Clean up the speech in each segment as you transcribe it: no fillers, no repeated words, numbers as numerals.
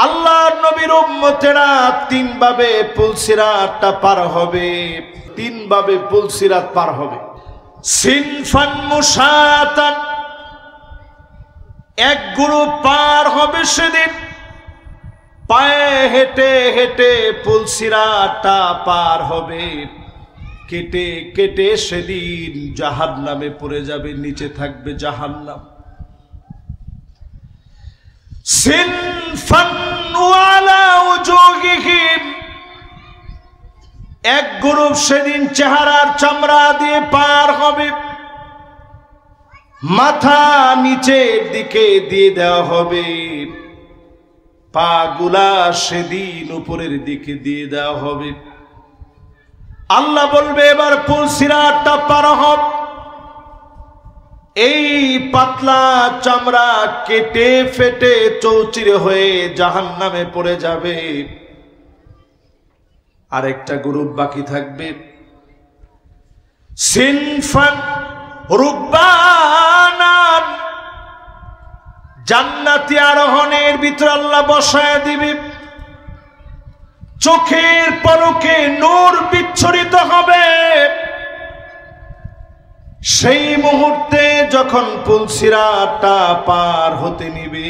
আল্লাহর নবীর উম্মতেরা তিন ভাবে পুলসিরাতটা পার হবে, তিন ভাবে পুলসিরাত পার হবে। সিনফান মুশাতান, এক গ্রুপ পার হবে সেদিন পায়ে হেঁটে হেঁটে পুলসিরাতটা পার হবে, কেটে কেটে সেদিন জাহান্নামে পড়ে যাবে, নিচে থাকবে জাহান্নাম। সিনফান ওয়ালা উজুহিহিম, এক গ্রুপ সেদিন চেহারার চামড়া দিয়ে পার হবে, মাথা নিচের দিকে দিয়ে দেওয়া হবে, পা গুলা সেদিন উপরের দিকে দিয়ে দেওয়া হবে। আল্লাহ বলবে এবার পুলসিরাতটা পার হব। এই পাতলা চামড়া কেটে ফেটে চৌচির হয়ে জাহান্নামে পড়ে যাবে। আরেকটা গ্রুপ বাকি থাকবে, সিনফান রুকবানান, জান্নাতি আরোহণের ভিতর আল্লাহ বসায় দিবে, চোখের পলকে নূর বিচ্ছুরিত হবে। সেই মুহূর্তে যখন পুলসিরাতটা পার হতে নিবে,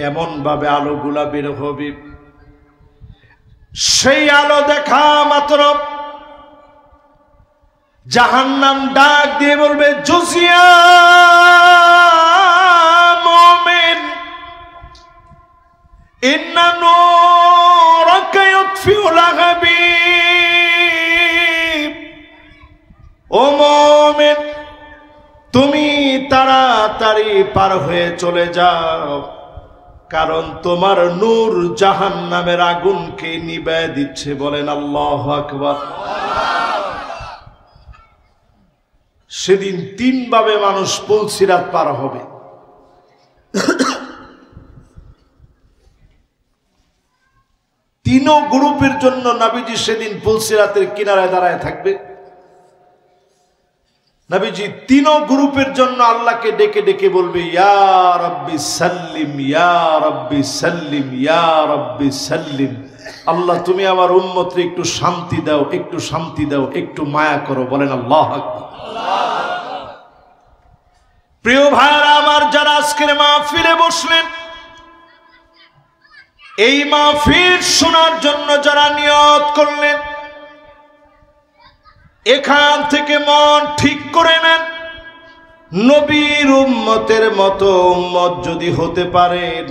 এমন ভাবে আলোগুলা বের হবে, সেই আলো দেখা মাত্র জাহান্নাম ডাক দিয়ে বলবে, জুজিয়া মুমিন ইন্না নূরাকা ইউতফিউ লাহাবি। ও মুমিন, তুমি তাড়াতাড়ি পার হয়ে চলে যাও, কারণ তোমার নূর জাহান্নামের আগুনকে নিভায় দিচ্ছে। বলেন আল্লাহু আকবার। সেদিন তিন ভাবে মানুষ পুলসিরাত পার হবে। তিনও গ্রুপের জন্য নবীজি সেদিন পুলসিরাতের কিনারায় দাঁড়ায় থাকবে। নবীজি তিনও গ্রুপের জন্য আল্লাহকে ডেকে ডেকে বলবে, ইয়া রাব্বি সাল্লিম, ইয়া রাব্বি সাল্লিম, ইয়া রাব্বি সাল্লিম। আল্লাহ তুমি আমার উম্মতকে একটু শান্তি দাও, একটু শান্তি দাও, একটু মায়া করো। বলেন আল্লাহু আকবার। প্রিয় ভাইরা আমার, যারা আজকের মাহফিলে বসলেন, এই মাহফিল শোনার জন্য যারা নিয়ত করলেন, এখান থেকে মন ঠিক করে নেন, নবীর উম্মতের মতো উম্মত যদি হতে পারেন,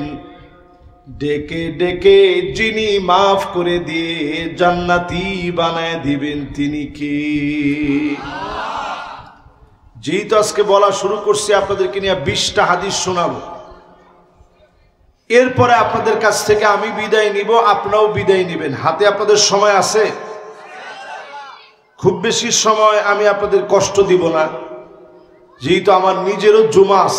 ডেকে ডেকে যিনি মাফ করে দিয়ে জান্নাতি বানায় দিবেন তিনি কে? যেহেতু আজকে বলা শুরু করছি, আপনাদেরকে নিয়ে 20টা হাদিস শোনাবো। এরপরে আপনাদের কাছ থেকে আমি বিদায় নিব, আপনারাও বিদায় নিবেন। হাতে আপনাদের সময় আছে? খুব বেশি সময় আমি আপনাদের কষ্ট দিব না, যেহেতু আমার নিজেরও জুমাস,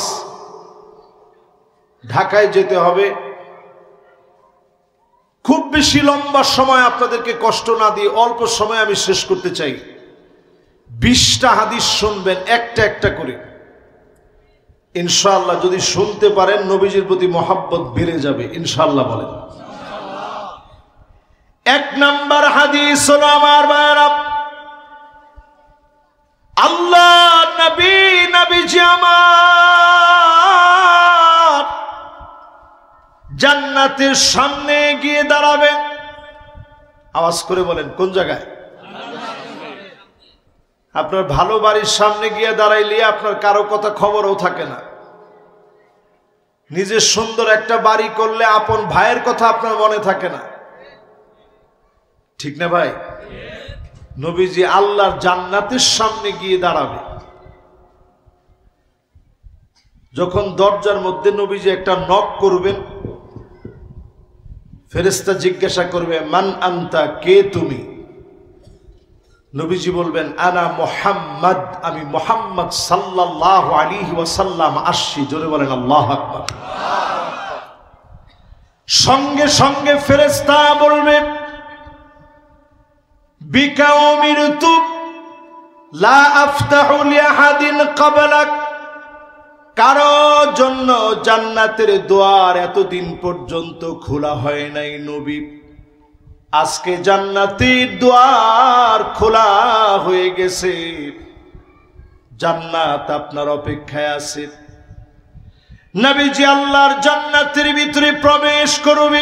ঢাকায় যেতে হবে। খুব বেশি লম্বা সময় আপনাদেরকে কষ্ট না দিয়ে অল্প সময় আমি শেষ করতে চাই। 20টা হাদিস শুনবেন একটা একটা করে, ইনশাআল্লাহ। যদি শুনতে পারেন নবীজির প্রতি মহব্বত বেড়ে যাবে ইনশাআল্লাহ। বলেন। 1 নাম্বার হাদিস হলো আমার ভাইরা, আল্লাহ নবীজি আমার জান্নাতের সামনে গিয়ে দাঁড়াবেন। আওয়াজ করে বলেন, কোন জায়গায়? আপনার ভালো বাড়ির সামনে গিয়ে দাঁড়াইলে আপনার কারো কথা খবরও থাকে না। নিজের সুন্দর একটা বাড়ি করলে আপন ভাইয়ের কথা আপনার মনে থাকে না, ঠিক না ভাই? নবীজি আল্লাহর জান্নাতের সামনে গিয়ে দাঁড়াবে। যখন দরজার মধ্যে নবীজি একটা নক করবেন, ফেরেশতা জিজ্ঞাসা করবে, মান আনতা, কে তুমি? নবীজি বলবেন, আনা মুহাম্মদ, আমি মুহাম্মদ সাল্লাল্লাহু আলাইহি ওয়াসাল্লাম আসছি। জোরে বলেন আল্লাহু আকবার। সঙ্গে সঙ্গে ফেরেশতা বলবে, বিকা উমিরতু লা আফতাহু লিআহাদিন ক্বাবলাক, কারো জন্য জান্নাতের দুয়ার এতদিন পর্যন্ত খোলা হয় নাই নবী, আজকে জান্নাতের দুয়ার খোলা হয়ে গেছে। জান্নাত আপনার অপেক্ষায় আছে। নবীজি আল্লাহর জান্নাতের ভিতরে প্রবেশ করবে,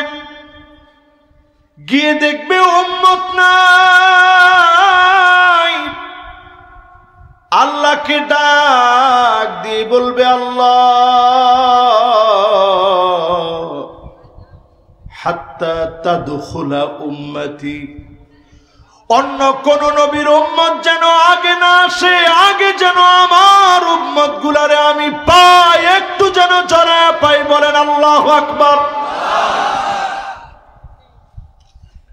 গিয়ে দেখবে উম্মত নাই। আল্লাহকে ডাক দিয়ে বলবে, আল্লাহ হাত্তা তাদখুলা উম্মতি, অন্য কোন নবীর উম্মত যেন আগে না আসে, আগে যেন আমার উম্মত গুলারে আমি পাই, একটু যেন জড়ায় পাই। বলেন আল্লাহু আকবার।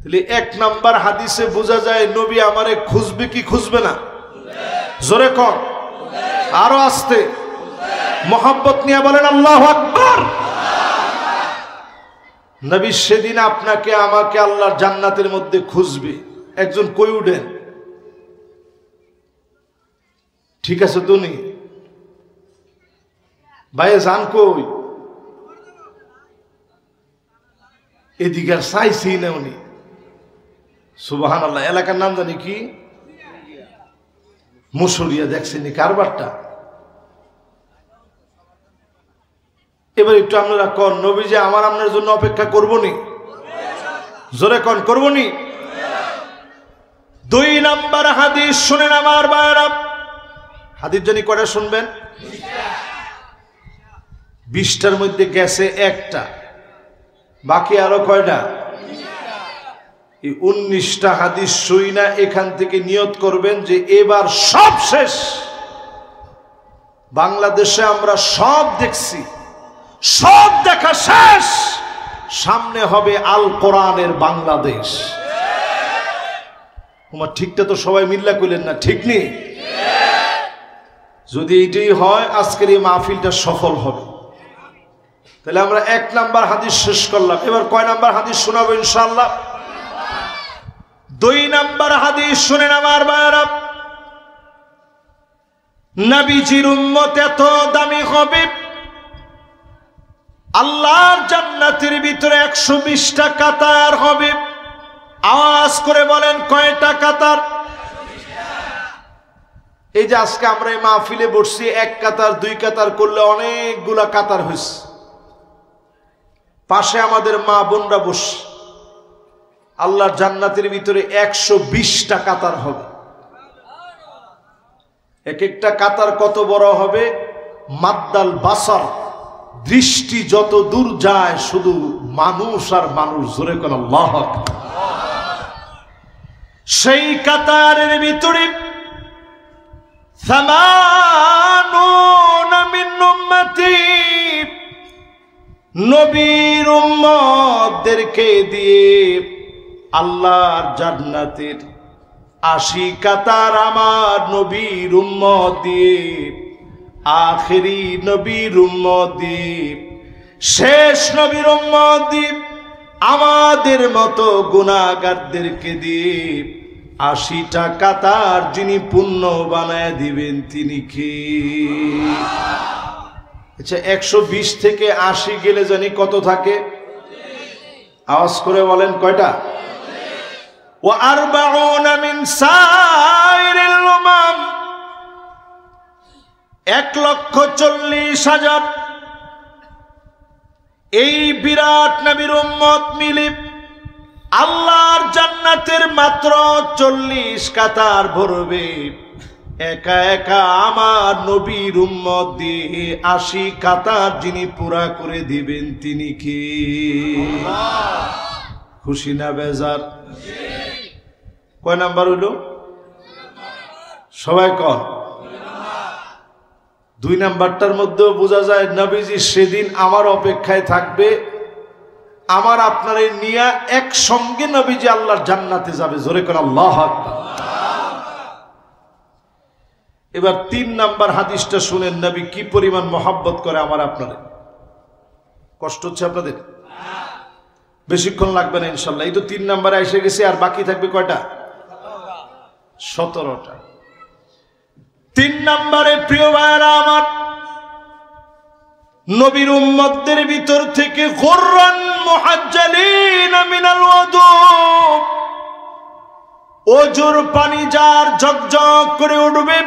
তাহলে এক নাম্বার হাদিসে বোঝা যায় নবী আমারে খুঁজবে কি খুঁজবে না? জোরে কর, আরো আস্তে, মোহাব্বত নিয়ে বলেন আল্লাহু আকবার। নবী সেদিন আপনাকে আমাকে আল্লাহর জান্নাতের মধ্যে খুঁজবে। একজন কই উঠেন, ঠিক আছে তুমি ভাই জান কই, এদিকার চাইছি না উনি। সুবহানাল্লাহ। এলাকার নাম জানি কি? মুসুরিয়া। দেখছেন কারবারটা। এবার একটু আপনারা কন, নবী যে আমার আপনার জন্য অপেক্ষা করবো নি? জোরে কন, করবো নি? 2 নাম্বার হাদিস শুনেন আমার ভাইরা। হাদিস জানি কয়টা শুনবেন? 20টার মধ্যে গেছে একটা, বাকি আরো কয়টা? এই 19টা হাদিস শুই না এখান থেকে নিয়ত করবেন যে এবার সব শেষ। বাংলাদেশে আমরা সব দেখছি, সব দেখা শেষ। সামনে হবে আল কোরআনের বাংলাদেশ। তোমার ঠিকটা তো সবাই মিল্লা কইলেন না, ঠিক নেই? যদি এইটাই হয় আজকের এই মাহফিলটা সফল হবে। তাহলে আমরা 1 নাম্বার হাদিস শেষ করলাম। এবার কয় নাম্বার হাদিস শোনাবো ইনশাআল্লাহ? 2 নাম্বার হাদিস শুনেন আমার ভাইরা। নবীজির উম্মত এত দামি হবে, আল্লাহর জান্নাতের ভিতরে 120টা কাতার হবে। আওয়াজ করে বলেন কয়টা কাতার? এই যে আজকে আমরা এই মাহফিলে বসছি, 1 কাতার 2 কাতার করলে অনেকগুলা কাতার হয়েছে। পাশে আমাদের মা বোনরা বসে, আল্লাহর জান্নাতের ভিতরে 120টা কাতার হবে। এক একটা কাতার কত বড় হবে? মাদ্দাল বাসার, দৃষ্টি যত দূর যায় শুধু মানুষ আর মানুষ। জোরে কোন আল্লাহু আকবার। সেই কাতারের ভিতরে 80 মিন উম্মতি, নবীর উম্মতদেরকে দিয়ে আল্লাহর জান্নাতের 80 কাতার আমার নবীর উম্মত দিয়ে, আখেরি নবীর উম্মত দিয়ে, শেষ নবীর উম্মত দিয়ে, আমাদের মতো গুনাহগারদেরকে দিয়ে 80টা কাতার যিনি পুণ্য বানায় দিবেন তিনি কে? আচ্ছা, 120 থেকে 80 গেলে জানি কত থাকে? আওয়াজ করে বলেন কয়টা? ওয়া 40 মিন সাইরিল উমাম, 1,40,000 এই বিরাট নবীর উম্মত মিলে আল্লাহর জান্নাতের মাত্র 40 কাতার ভরবে। একা একা আমার নবীর উম্মত দিয়ে 80 কাতার যিনি পুরা করে দিবেন তিনি কি? খুশি না বেজার? কয় নাম্বার হইল? সবাই কর। 2 নাম্বারটার মধ্যেও বোঝা যায় নবীজি সেদিন আমার অপেক্ষায় থাকবে, আমার আপনারে নিয়ে একসঙ্গে নবীজি আল্লাহর জান্নাতে যাবে। জোরে করে আল্লাহু আকবার। এবার 3 নাম্বার হাদিসটা শুনেন, নবী কি পরিমাণ মহব্বত করে আমার আপনারে। কষ্ট হচ্ছে আপনাদের? বেশিক্ষণ লাগবে না ইনশাল্লাহ। এই তো 3 নাম্বারে এসে গেছে, আর বাকি থাকবে কয়টা? 17টা। 3 নাম্বারে প্রিয় ভাইরা আমার, নবীর উম্মতদের ভিতর থেকে গুররান মুহাজ্জালিন মিনাল ওযু, ওজুর পানি যার ঝকঝক করে উঠবে,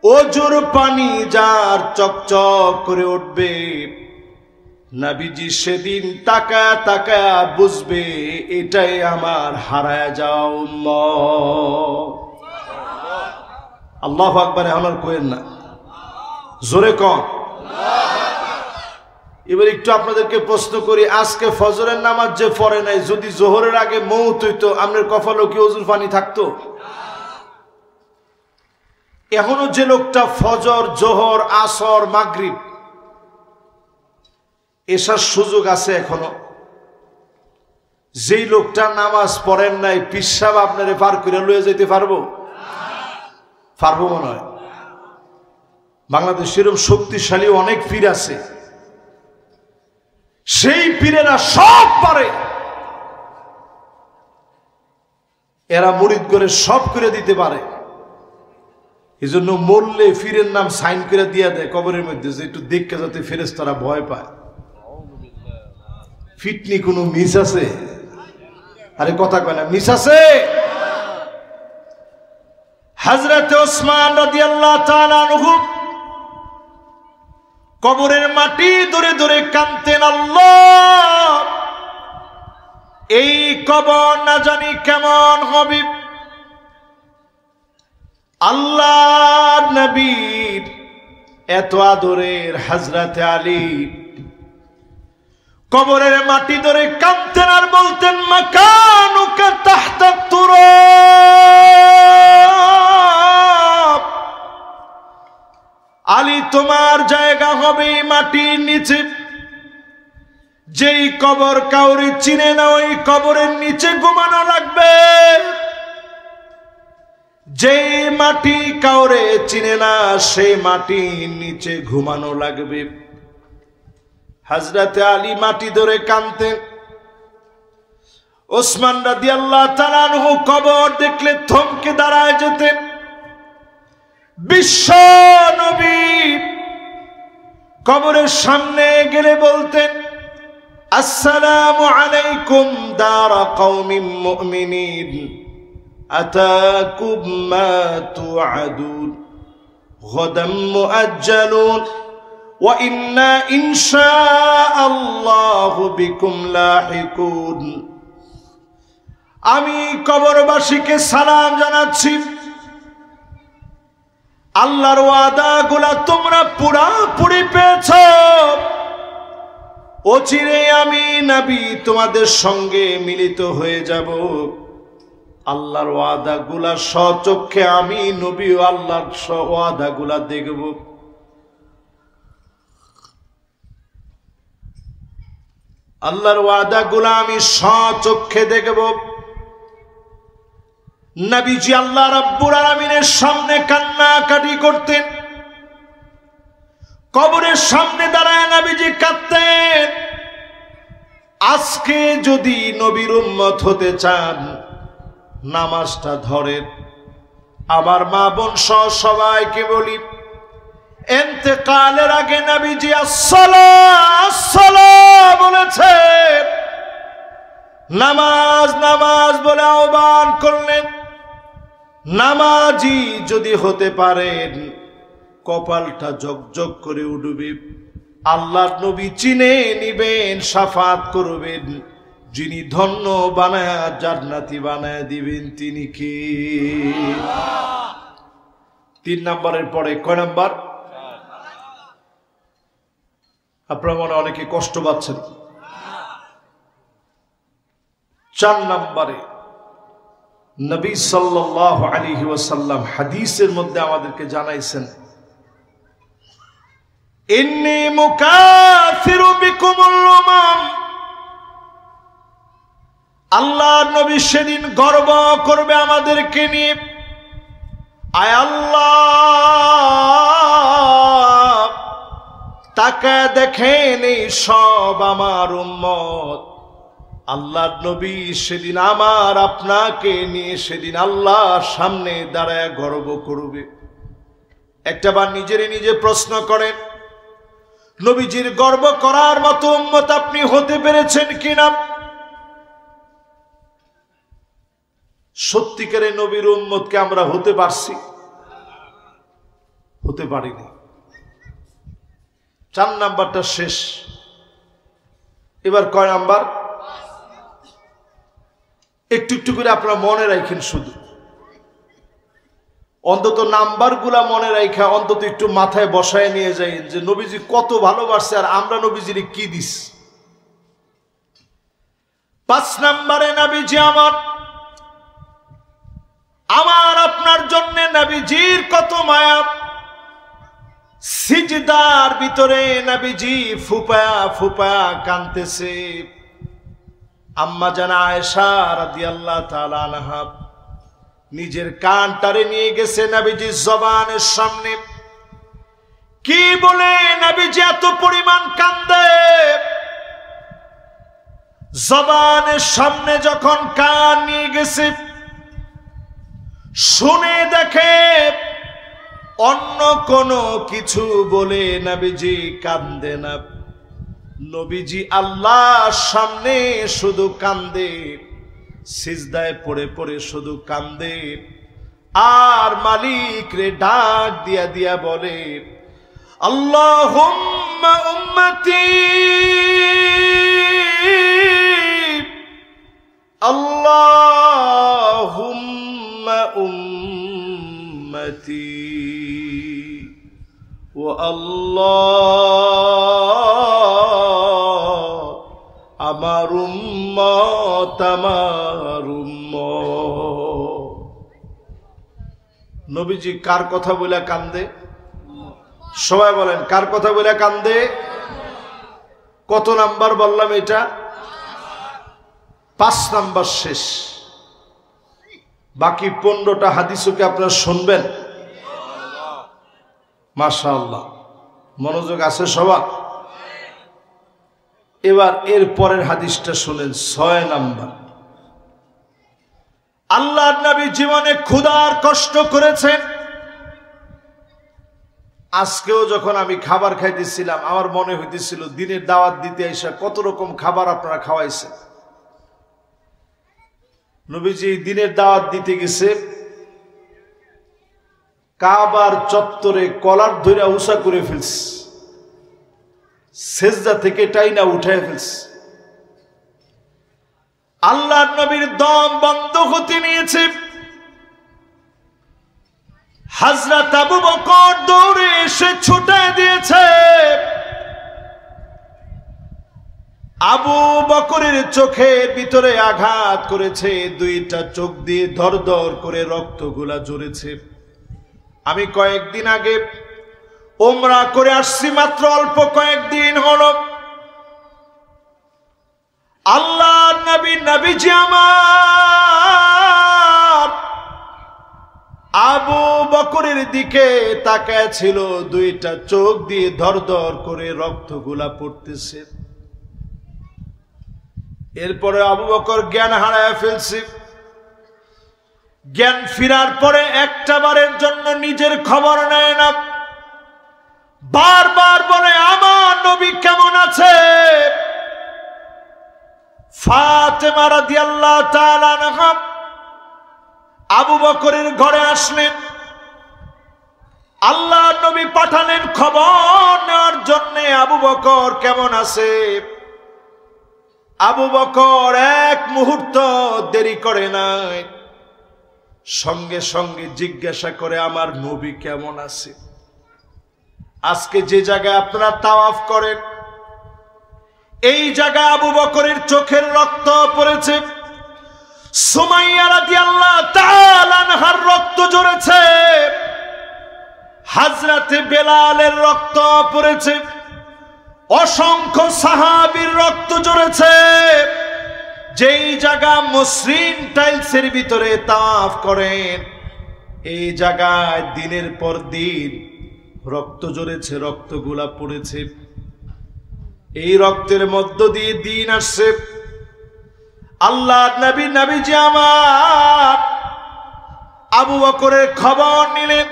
ওজুর পানি যার চকচক করে উঠবে, নবীজি সেদিন তাকায়া তাকায়া বুঝবে এটাই আমার হারায়া যাওয়া উম্মত। আল্লাহু আকবার। এখন আর কইেন না, জোরে কম। এবার একটু আপনাদেরকে প্রশ্ন করি, আজকে ফজরের নামাজ যে পড়ে নাই, যদি জোহরের আগে মৌত হইতো, আপনার কপালেও কি ওজুর পানি থাকতো? এখনো যে লোকটা ফজর, জোহর, আসর, মাগরিব এসার সুযোগ আছে এখনো, যেই লোকটা নামাজ পড়েন নাই, পিসাব আপনারে পার করে লয়ে যেতে পারবো? পারবো মনে হয়। বাংলাদেশের শক্তিশালী অনেক পীর আছে, সেই পীরেরা সব পারে, এরা মুরিদ করে সব করে দিতে পারে। এই জন্য মরলে পীরের নাম সাইন করে দিয়ে দেয় কবরের মধ্যে, যে একটু দেখে যাতে ফেরেশতারা ভয় পায়। ফিটনি কোনো মিস আছে? আরে কথা কয় না, মিস আছে? হযরত ওসমান রাদিয়াল্লাহু তাআলা আনহু কবরের মাটি ধরে ধরে কাঁদতেন, আল্লাহ এই কবর না জানি কেমন হবে। আল্লাহ নবীর এত আদরের হযরত আলী কবরের মাটি ধরে কাঁদতেন আর বলতেন, মাকানুকা তাহতা তুরাব, আলী তোমার জায়গা হবে মাটির নিচে। যেই কবর কাউরে চিনে না, ওই কবরের নিচে ঘুমানো লাগবে। যেই মাটি কাউরে চিনে না, সেই মাটির নিচে ঘুমানো লাগবে। হযরত আলী মাটি ধরে কাঁদতেন। ওসমান রাদিয়াল্লাহু তাআলা আনহু কবর দেখলে থমকে দাঁড়ায় যেতেন। বিশ্ব নবী কবরের সামনে গেলে বলতেন, আসসালামু আলাইকুম দারা কওমিন মুমিনিন, আতাকুম মা তুআদুন, গাদাম মুআজ্জালুন, ওয়া ইন্না ইনশাআল্লাহু বিকুম লাহিকুন। আমি কবরবাসীকে সালাম জানাচ্ছি, আল্লাহর ওয়াদাগুলা তোমরা পুরাপুরি পেয়েছ। অচিরে আমি নবী তোমাদের সঙ্গে মিলিত হয়ে যাব। আল্লাহর ওয়াদাগুলা স্বচক্ষে আমি নবী ও আল্লাহর ওয়াদাগুলা দেখব। আল্লাহর ওয়াদাগুলা আমি স্বচক্ষে দেখব। নবীজি আল্লাহ রাব্বুল আলামিনের সামনে কান্নাকাটি করতেন। কবরের সামনে দাঁড়ায় নবীজি কাঁদতেন। আজকে যদি নবীর উম্মত হতে চান, নামাজটা ধরেন। আমার মা বোন সহ সবাইকে বলি, ইন্তেকালের আগে নবীজি আসসালাহ আসসালাহ বলেছেন। নামাজ নামাজ বলে আহ্বান করলেন। নামাজি যদি হতে পারেন, কপালটা জগজগ করে উঠবে। আল্লাহর নবী চিনে নিবেন, শাফাত করবেন। যিনি ধন্য বানায়া জান্নাতি বানায়া দিবেন তিনি কে? 3 নম্বরের পরে কয় নাম্বার? আপনারা মনে অনেকে কষ্ট পাচ্ছেন। 4 নম্বরে নবী সাল্লাল্লাহু আলাইহি ওয়াসাল্লাম হাদিসের মধ্যে আমাদেরকে জানাইছেন, ইন্নী মুকাফিরু বিকুমুল উমাম। আল্লাহ নবী সেদিন গর্ব করবে আমাদেরকে নিয়ে। আয় আল্লাহ, তাকায় দেখেন এই সব আমার উম্মত। আল্লাহর নবী সেদিন আমার আপনাকে নিয়ে সেদিন আল্লাহর সামনে দাঁড়ায় গর্ব করবে। একটাবার নিজেরই নিজে প্রশ্ন করেন, নবীজির গর্ব করার মতো উম্মত আপনি হতে পেরেছেন কিনা? সত্যিকারে নবীর উম্মতকে আমরা হতে পারছি? হতে পারিনি। 4 নাম্বারটা শেষ। এবার কয় নাম্বার? একটু একটু করে আপনারা মনে রাখেন, শুধু অন্তত নাম্বারগুলা মনে রাখা অন্তত একটু মাথায় বসায় নিয়ে যাই যে নবীজি কত ভালোবাসছে আর আমরা নবীজির কি দিস। 5 নাম্বারে নবীজি আমার আপনার জন্য নবীজির কত মায়া। সিজদার ভিতরে নবীজি ফুপায়া ফুপায়া কাঁদতেছে। আম্মা জানা আয়েশা রাদিয়াল্লাহু তাআলা আনহা নিজের কানটারে নিয়ে গেছে নবীজির জবানের সামনে। কি বলে নবীজি এত পরিমাণ কান্দে? জবানের সামনে যখন কান নিয়ে গেছে, শুনে দেখে অন্য কোনো কিছু বলে নবীজি কান্দে না। নবীজি আল্লাহর সামনে শুধু কান্দে, সিজদায় পড়ে পড়ে শুধু কান্দে, আর মালিক রে ডাক দিয়া দিয়া বলে, আল্লাহুম্মা উম্মতি, আল্লাহুম্মা উম্মতি, ও আল্লাহ আমার উম্মত আমার উম্মত। নবীজি কার কথা বলে কান্দে? সবাই বলেন, কার কথা বলে কান্দে? কত নাম্বার বললাম এটা? 5 নাম্বার শেষ। বাকি 15টা হাদিসকে আপনারা শুনবেন। মাশাআল্লাহ, মনোযোগ আছে সবার? এবার এর পরের হাদিসটা শুনেন, 6 নাম্বার। আল্লাহর নবী জীবনে ক্ষুধার কষ্ট করেছেন। আজকেও যখন আমি খাবার খাইতেছিলাম আমার মনে হইতেছিল দিনের দাওয়াত দিতে এসে কত রকম খাবার আপনারা খাওয়াইছেন। নবীজি দিনের দাওয়াত দিতে গেছে, কাবার চত্বরে কলার ধরে উঁচা করে ফেলছে, সেজদা থেকে টাইনা উঠায় ফেলছে। আল্লাহর নবীর দম বন্ধ হতে নিয়েছে। হযরত আবু বকর দৌড়ে এসে ছুটে দিয়েছে। আবু বকরের চোখের ভিতরে আঘাত করেছে, 2টা চোখ দিয়ে ধরধর করে রক্তগুলা ঝরেছে। আমি কয়েকদিন আগে উমরা করে আসছি, মাত্র অল্প কয়েকদিন হলো। আল্লাহর নবীজি আমার আবু বকরের দিকে তাকায় ছিল, 2টা চোখ দিয়ে ধরধর করে রক্তগুলা পড়তেছে। এরপরে আবু বকর জ্ঞান হারায় ফেলছে। জ্ঞান ফিরার পরে একটা বারের জন্য নিজের খবর নেয় না, বারবার বলে আমার নবী কেমন আছে। ফাতেমা রাদিয়াল্লাহু তাআলা আনহা আবু বকরের ঘরে আসলেন। আল্লাহর নবী পাঠালেন খবর নেওয়ার জন্য আবু বকর কেমন আছে। আবু বকর এক মুহূর্ত দেরি করে নাই, সঙ্গে সঙ্গে জিজ্ঞাসা করে আমার নবী কেমন আছে। আজকে যে জায়গায় আপনারা তাওয়াফ করেন, এই জায়গায় আবু বকরের চোখের রক্ত পড়েছে, সুমাইয়া রাদিয়াল্লাহু তাআলা আনহার রক্ত ঝরেছে, হযরত বেলালের রক্ত পড়েছে, অসংখ্য সাহাবীর রক্ত ঝরেছে। যেই জায়গা মসৃণ টাইলসের ভিতরে তাওয়াফ করেন, এই জায়গায় দিনের পর দিন রক্ত ঝরেছে, রক্তগুলা পড়েছে। এই রক্তের মধ্য দিয়ে দিন আসছে। আল্লাহর নবীজি আমার আবু বকরের খবর নিলেন।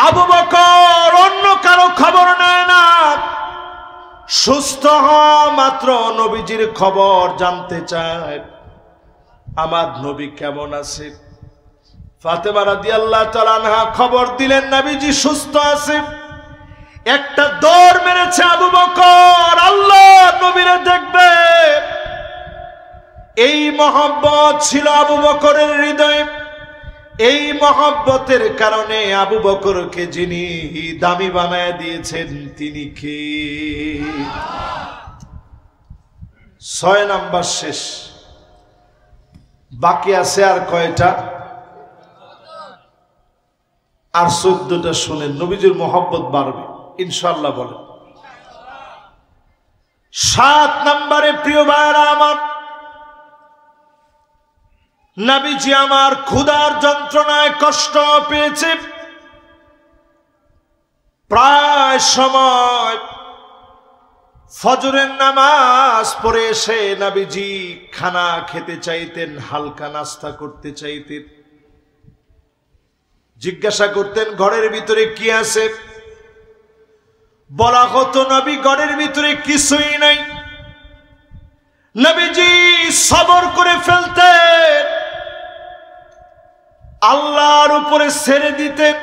আবু বকর অন্য কারো খবর নেয় না, সুস্থ হওয়া মাত্র নবীজির খবর জানতে চায়, আমার নবী কেমন আছে। ফাতেমা রাদিয়াল্লাহু তাআলা আনহা খবর দিলেন নবীজি সুস্থ আছে। একটা দৌড় মেরেছে আবু বকর, আল্লাহ নবীরে দেখবে। এই মহব্বত ছিল আবু বকরের হৃদয়ে। এই মহব্বতের কারণে আবু বকরকে যিনি দামি বানায় দিয়েছেন তিনি কে? 6 নাম্বার শেষ, বাকি আছে আর কয়টা? আর 14টা শুনেন, নবীজির মহব্বত বাড়বে ইনশাআল্লাহ। বলেন 7 নম্বরে, প্রিয় ভাইরা আমার, নবীজি আমার ক্ষুধার যন্ত্রণায় কষ্ট পেয়েছে। প্রায় সময় ফজরের নামাজ পড়ে এসে নবীজি খানা খেতে চাইতেন, হালকা নাস্তা করতে চাইতেন। জিজ্ঞাসা করতেন ঘরের ভিতরে কি আছে? বলা হতো নবী ঘরের ভিতরে কিছুই নাই। নবীজি সবর করে ফেলতেন, আল্লাহর উপরে ছেড়ে দিতেন।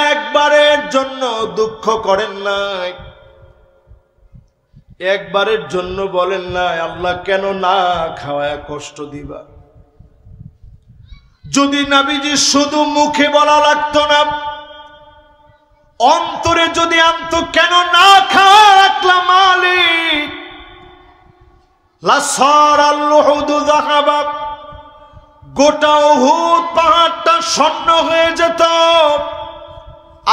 একবারের জন্য দুঃখ করেন নাই, একবারের জন্য বলেন নাই আল্লাহ কেন না খাওয়ায় কষ্ট দিবা। যদি নবীজি শুধু মুখে বলা লাগতো না, অন্তরে যদি আনতো কেন না খাওয়া রাখলাম মালিক, লাসারাল উহুদ যাহাবা, গোটা উহুদ পাহাড়টা স্বর্ণ হয়ে যেত।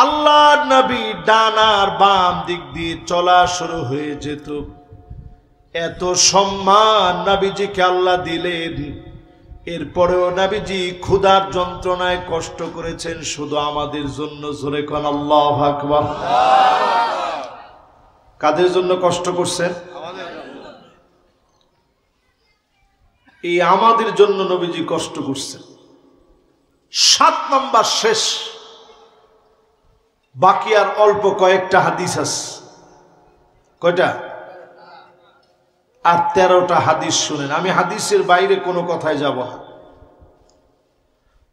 আল্লাহর নবী ডান আর বাম দিক দিয়ে চলা শুরু হয়ে যেত। এত সম্মান নবীজিকে আল্লাহ দিলেন, এরপরেও নবীজি ক্ষুধার যন্ত্রণায় কষ্ট করেছেন শুধু আমাদের জন্য। জোরে কোন আল্লাহু আকবার। কাদের জন্য কষ্ট করছেন? এই আমাদের জন্য নবীজি কষ্ট করছেন। 7 নম্বর শেষ, বাকি আর অল্প কয়েকটা হাদিস আছে। কয়টা? আর 13টা হাদিস শুনেন। আমি হাদিসের বাইরে কোনো কথায় যাব না,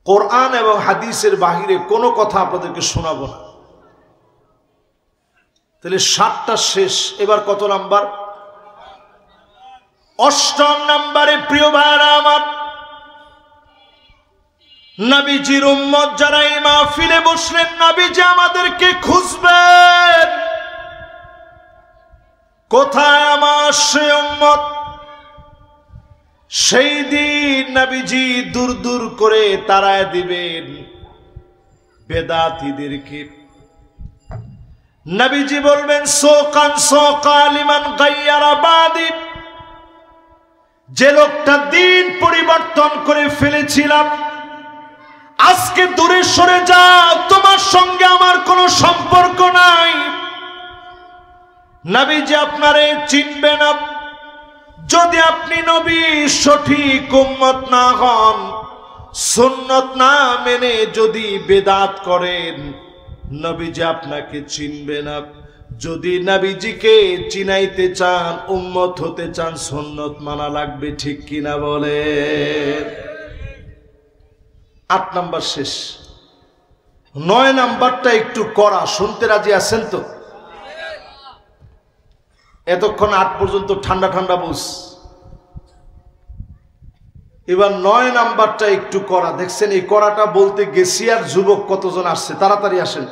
কোরআন এবং হাদিসের বাহিরে কোনো কথা আপনাদেরকে শোনাবো না। তাহলে 7টা শেষ। এবার কত নাম্বার? 8 নম্বরে, প্রিয় ভাইরা আমার, নবীজির উম্মত যারা এই মাহফিলে বসলেন, নবীজি আমাদেরকে খুঁজবেন, কোথায় আমার সে উম্মত? সেই দিন নবীজি দূর দূর করে তাড়ায় দিবেন বেদাতীদেরকে। নবীজি বলবেন সোকান সোকা লিমান গায়্যারা বাদি, যে লোকটা দিন পরিবর্তন করে ফেলেছিলাম আজকে দূরে সরে যাও, তোমার সঙ্গে আমার কোনো সম্পর্ক নাই। নবীজি আপনারে চিনবে না যদি আপনি নবী সঠিক উম্মত না হন, সুন্নত না মেনে যদি বেদাত করেন, নবীজি আপনাকে চিনবে না। যদি নবীজিকে চিনাইতে চান, উম্মত হতে চান, সুন্নত মানা লাগবে, ঠিক কিনা বলে? 8 নাম্বার শেষ। 9 নাম্বারটা একটু কড়া, শুনতে রাজি আছেন তো? এতক্ষণ 8 পর্যন্ত ঠান্ডা ঠান্ডা বুঝ। এবার 9 নাম্বারটা একটু কড়া। দেখছেন এই কড়াটা বলতে গেছি আর যুবক কতজন আসছে? তাড়াতাড়ি আসেন।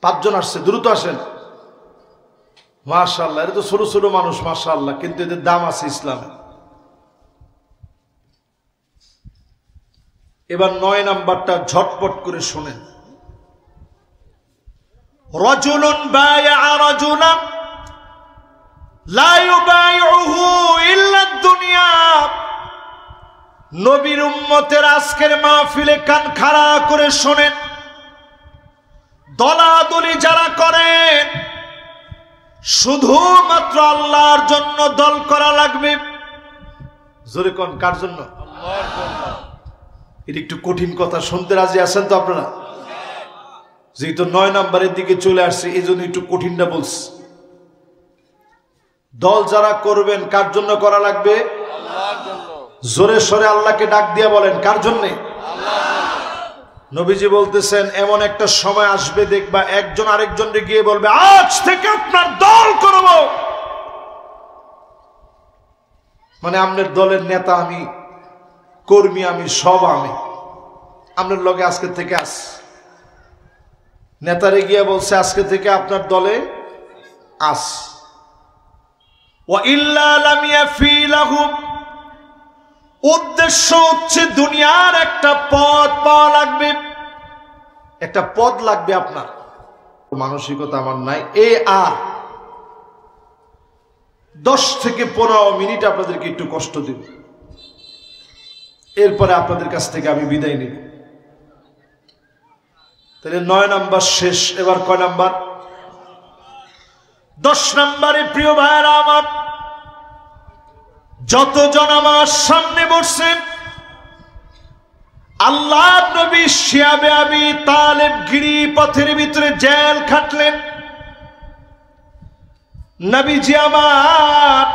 5 জন আসছে, দ্রুত আসেন। মাশাআল্লাহ, এরা তো ছোট ছোট মানুষ মাশাআল্লাহ, কিন্তু এদের দাম আছে ইসলামে। এবার 9 নাম্বারটা ঝটপট করে শোনেন। রাজুলুন বায়আ রাজুলান লা ইউবাইউহু ইল্লা দুনিয়া। নবীর উম্মতের আজকের মাহফিলে কান খাড়া করে শোনেন। দলাদলি যারা করেন, শুধুমাত্র আল্লাহর জন্য দল করা লাগবে। জোরে কোন, কার জন্য? আল্লাহর জন্য। এটা একটু কঠিন কথা, শুনতে রাজি আছেন তো আপনারা? যেহেতু 9 নম্বরের দিকে চলে আসছে এই জন্য একটু কঠিনটা বলছি। দল যারা করবেন কার জন্য করা লাগবে? আল্লাহর জন্য। জোরে সরে আল্লাহকে ডাক দিয়া বলেন, কার জন্য? আল্লাহর জন্য। নবীজি বলতেছেন এমন একটা সময় আসবে দেখবা একজন আরেকজনকে গিয়ে বলবে আজ থেকে আপনার দল করব, মানে আপনার দলের নেতা আমি, কর্মী আমি, সব আমি, আপনার লগে আজকে থেকে আস। নেতারে গিয়ে বলছে আজকে থেকে আপনার দলে আস। উদ্দেশ্য হচ্ছে দুনিয়ার একটা পদ পাওয়া লাগবে, একটা পদ লাগবে আপনার। মানসিকতা আমার নাই। আর 10 থেকে 15 মিনিট আপনাদেরকে একটু কষ্ট দিব, এরপরে আপনাদের কাছ থেকে আমি বিদায় নিব। তাহলে 9 নাম্বার শেষ। এবার কয় নাম্বার? 10 নম্বরে প্রিয় ভাইরা আমার, যতজন আমার সামনে বসছেন আল্লাহ নবী শিয়াবে আবি তালেব গিরি পথের ভিতরে জেল খাটলেন। নবীজি আমার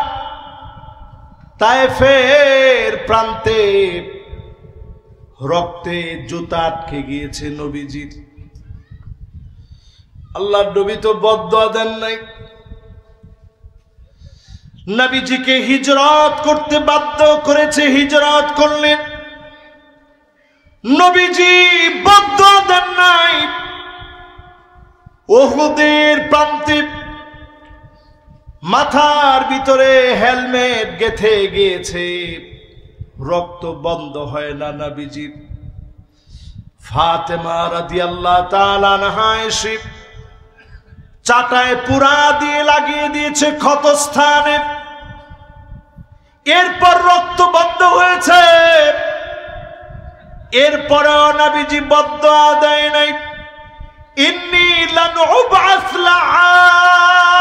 তায়েফের প্রান্তে রক্তে জুতা আটকে গিয়েছে নবীজির। আল্লাহর নবী তো বদদুয়া দেন নাই, নবীজিকে হিজরত করতে বাধ্য করেছে, হিজরত করলেন। নবীজি বদদুয়া দেন নাই। উহুদের প্রান্তে মাথার ভিতরে হেলমেট গেথে গিয়েছে, রক্ত বন্ধ হয় না নবীজির। ফাতেমা রাদিয়াল্লাহু তাআলা আনহা এসে চাটায় পুরা দিয়ে লাগিয়ে দিয়েছে ক্ষতস্থানে। এরপর রক্ত বন্ধ হয়েছে। এরপরেও নবীজি বদদুয়া দেয় নাই, ইন্নী লান উবআস লাআন।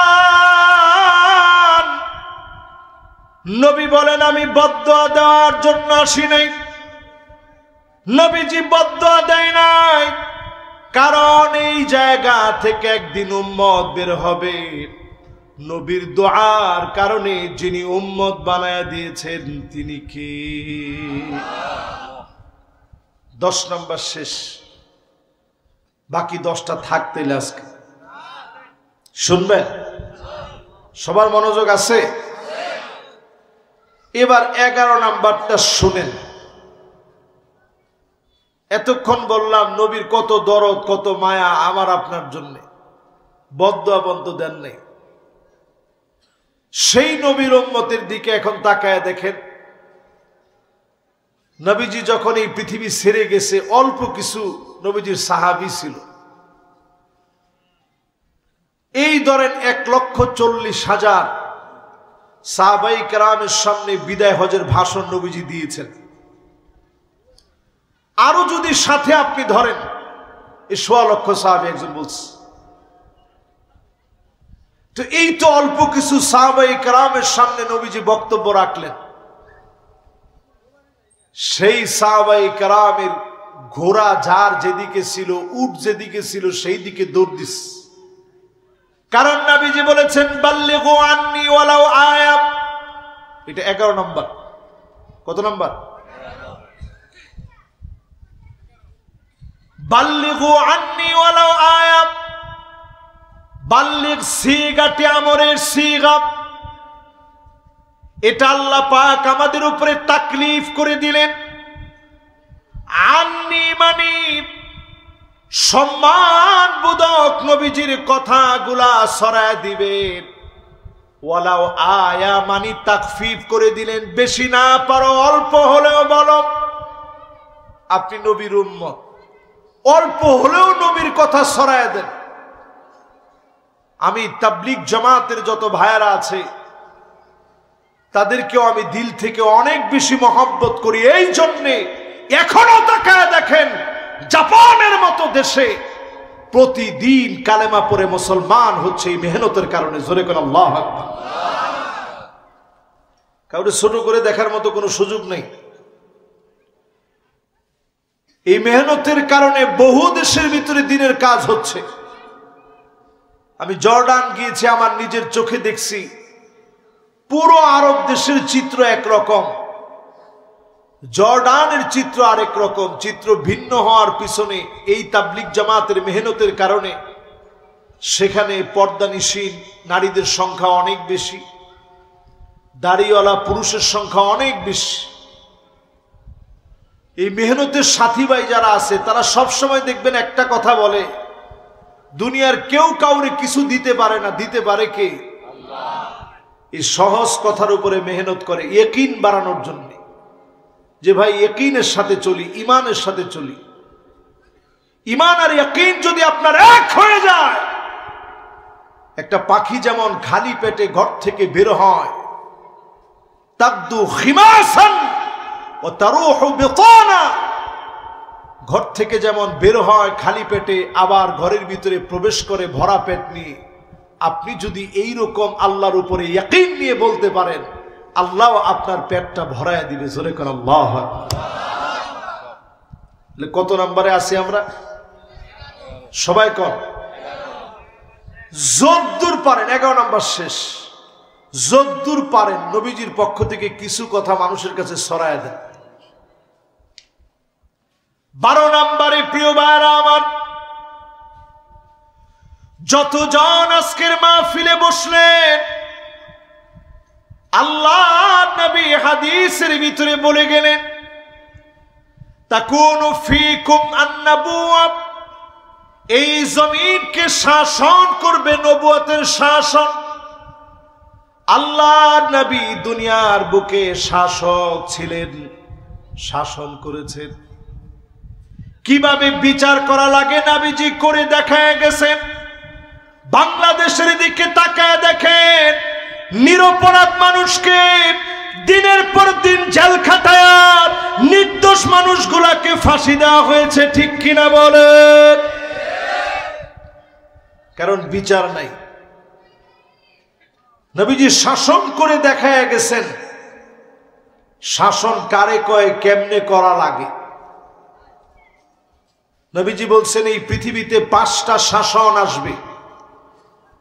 নবী বলেন আমি বদদুয়া দেওয়ার জন্য আসি নাই। নবীজি বদদুয়া দেয় নাই, কারণ এই জায়গা থেকে একদিন উম্মত বের হবে, নবীর দোয়ার কারণে যিনি উম্মত বানায়া দিয়েছেন তিনি কে? 10 নম্বর শেষ। বাকি 10টা থাকতে আজকে শুনবেন, সবার মনোযোগ আছে? এবার 11 নাম্বারটা শুনেন। এতক্ষণ বললাম নবীর কত দরদ, কত মায়া আমার আপনার জন্য, বদদুয়া বন্ধ দেন নাই। সেই নবীর উম্মতের দিকে এখন তাকায় দেখেন, নবীজি যখন এই পৃথিবী ছেড়ে গেছে অল্প কিছু নবীজির সাহাবী ছিল। এই ধরেন 1,40,000 সাহাবায়ে কেরামের সামনে বিদায় হজের ভাষণ নবীজি দিয়েছেন। আরো যদি সাথে আপনি ধরেন এই 1,00,000 সাহাবী একজন বলছে, তো এই তো অল্প কিছু সাহাবায়ে কেরামের সামনে নবীজি বক্তব্য রাখলেন। সেই সাহাবায়ে কেরামের ঘোড়া যার যেদিকে ছিল, উট যেদিকে ছিল সেই দিকে দৌড় দিস। কারণ নবীজি বলেছেন বাল্লিগু আন্নি ওয়ালাউ আয়া। এটা 11 নম্বর। কত নম্বর? বাল্লিগু আন্নি ওয়ালাউ আয়া। বাল্লিগ সিগাটি আমরের সিগা। এটা আল্লাহ পাক আমাদের উপরে তাকলিফ করে দিলেন। আন্নি মানে সম্মানবোধক নবীজির কথাগুলা ছড়ায় দিবেন। ওয়ালাউ আয়া মানে তাকফিফ করে দিলেন, বেশি না পারো অল্প হলেও বলো আপনি নবীর উম্মত, অল্প হলেও নবীর কথা ছড়ায় দেন। আমি তাবলীগ জামাতের যত ভাইয়ারা আছে তাদেরকেও আমি দিল থেকে অনেক বেশি মহব্বত করি। এই জন্যে এখনো তাকায় দেখেন জাপানের মতো দেশে প্রতিদিন কালেমা পড়ে মুসলমান হচ্ছে এই মেহনতের কারণে। জোরে করে আল্লাহু আকবার। কাউকে ছোট করে দেখার মতো কোনো সুযোগ নেই। এই মেহনতের কারণে বহু দেশের ভিতরে দিনের কাজ হচ্ছে। আমি জর্ডান গিয়েছি, আমার নিজের চোখে দেখছি পুরো আরব দেশের চিত্র একরকম, জর্ডানের চিত্র আরেক রকম। চিত্র ভিন্ন হওয়ার পিছনে এই তাবলিগ জামাতের মেহনতের কারণে সেখানে পর্দানিশীন নারীদের সংখ্যা অনেক বেশি, দাড়িওয়ালা পুরুষের সংখ্যা অনেক বেশি। এই মেহনতের সাথী ভাই যারা আছে তারা সব সময় দেখবেন একটা কথা বলে, দুনিয়ার কেউ কাউরে কিছু দিতে পারে না, দিতে পারে কে? আল্লাহ। এই সহজ কথার উপরে মেহনত করে ইয়াকিন বাড়ানোর জন্য, যে ভাই ইয়াকিনের সাথে চলি, ইমানের সাথে চলি। ইমান আর ইয়াকিন যদি আপনার এক হয়ে যায়, একটা পাখি যেমন খালি পেটে ঘর থেকে বের হয়, তাবদু খিমাসান ওয়া তারুহু বিতানা, ঘর থেকে যেমন বের হয় খালি পেটে, আবার ঘরের ভিতরে প্রবেশ করে ভরা পেট নিয়ে। আপনি যদি এই রকম আল্লাহর উপরে ইয়াকিন নিয়ে বলতে পারেন, আল্লাহ আপনার পেটটা ভরায় দিবে। জোরে করে আল্লাহু আকবার। কত নম্বরে আছি আমরা সবাই? কোন যদ্দূর পারেন, 11 নম্বর শেষ। যদ্দূর পারেন নবীজির পক্ষ থেকে কিছু কথা মানুষের কাছে ছড়ায় দেন। 12 নম্বরে প্রিয় ভাইরা আমার, যতজন আজকের মাহফিলে বসলেন, আল্লাহ নবী হাদিসের ভিতরে বলে গেলেন, তাকুনু ফীকুম আন-নবুওয়া, এই জমিনকে শাসন করবে নবুয়তের শাসন। আল্লাহ নবী দুনিয়ার বুকে শাসক ছিলেন, শাসন করেছেন। কিভাবে বিচার করা লাগে নবীজি করে দেখায় গেছেন। বাংলাদেশের দিকে তাকায় দেখেন, নিরপরাধ মানুষকে দিনের পর দিন জেল খাটায় নির্দোষ মানুষগুলাকে ফাঁসি দেওয়া হয়েছে, ঠিক কিনা বলেন? কারণ বিচার নাই। নবীজি শাসন করে দেখায় গেছেন শাসন কারে কয়, কেমনে করা লাগে। নবীজি বলছেন এই পৃথিবীতে 5টা শাসন আসবে।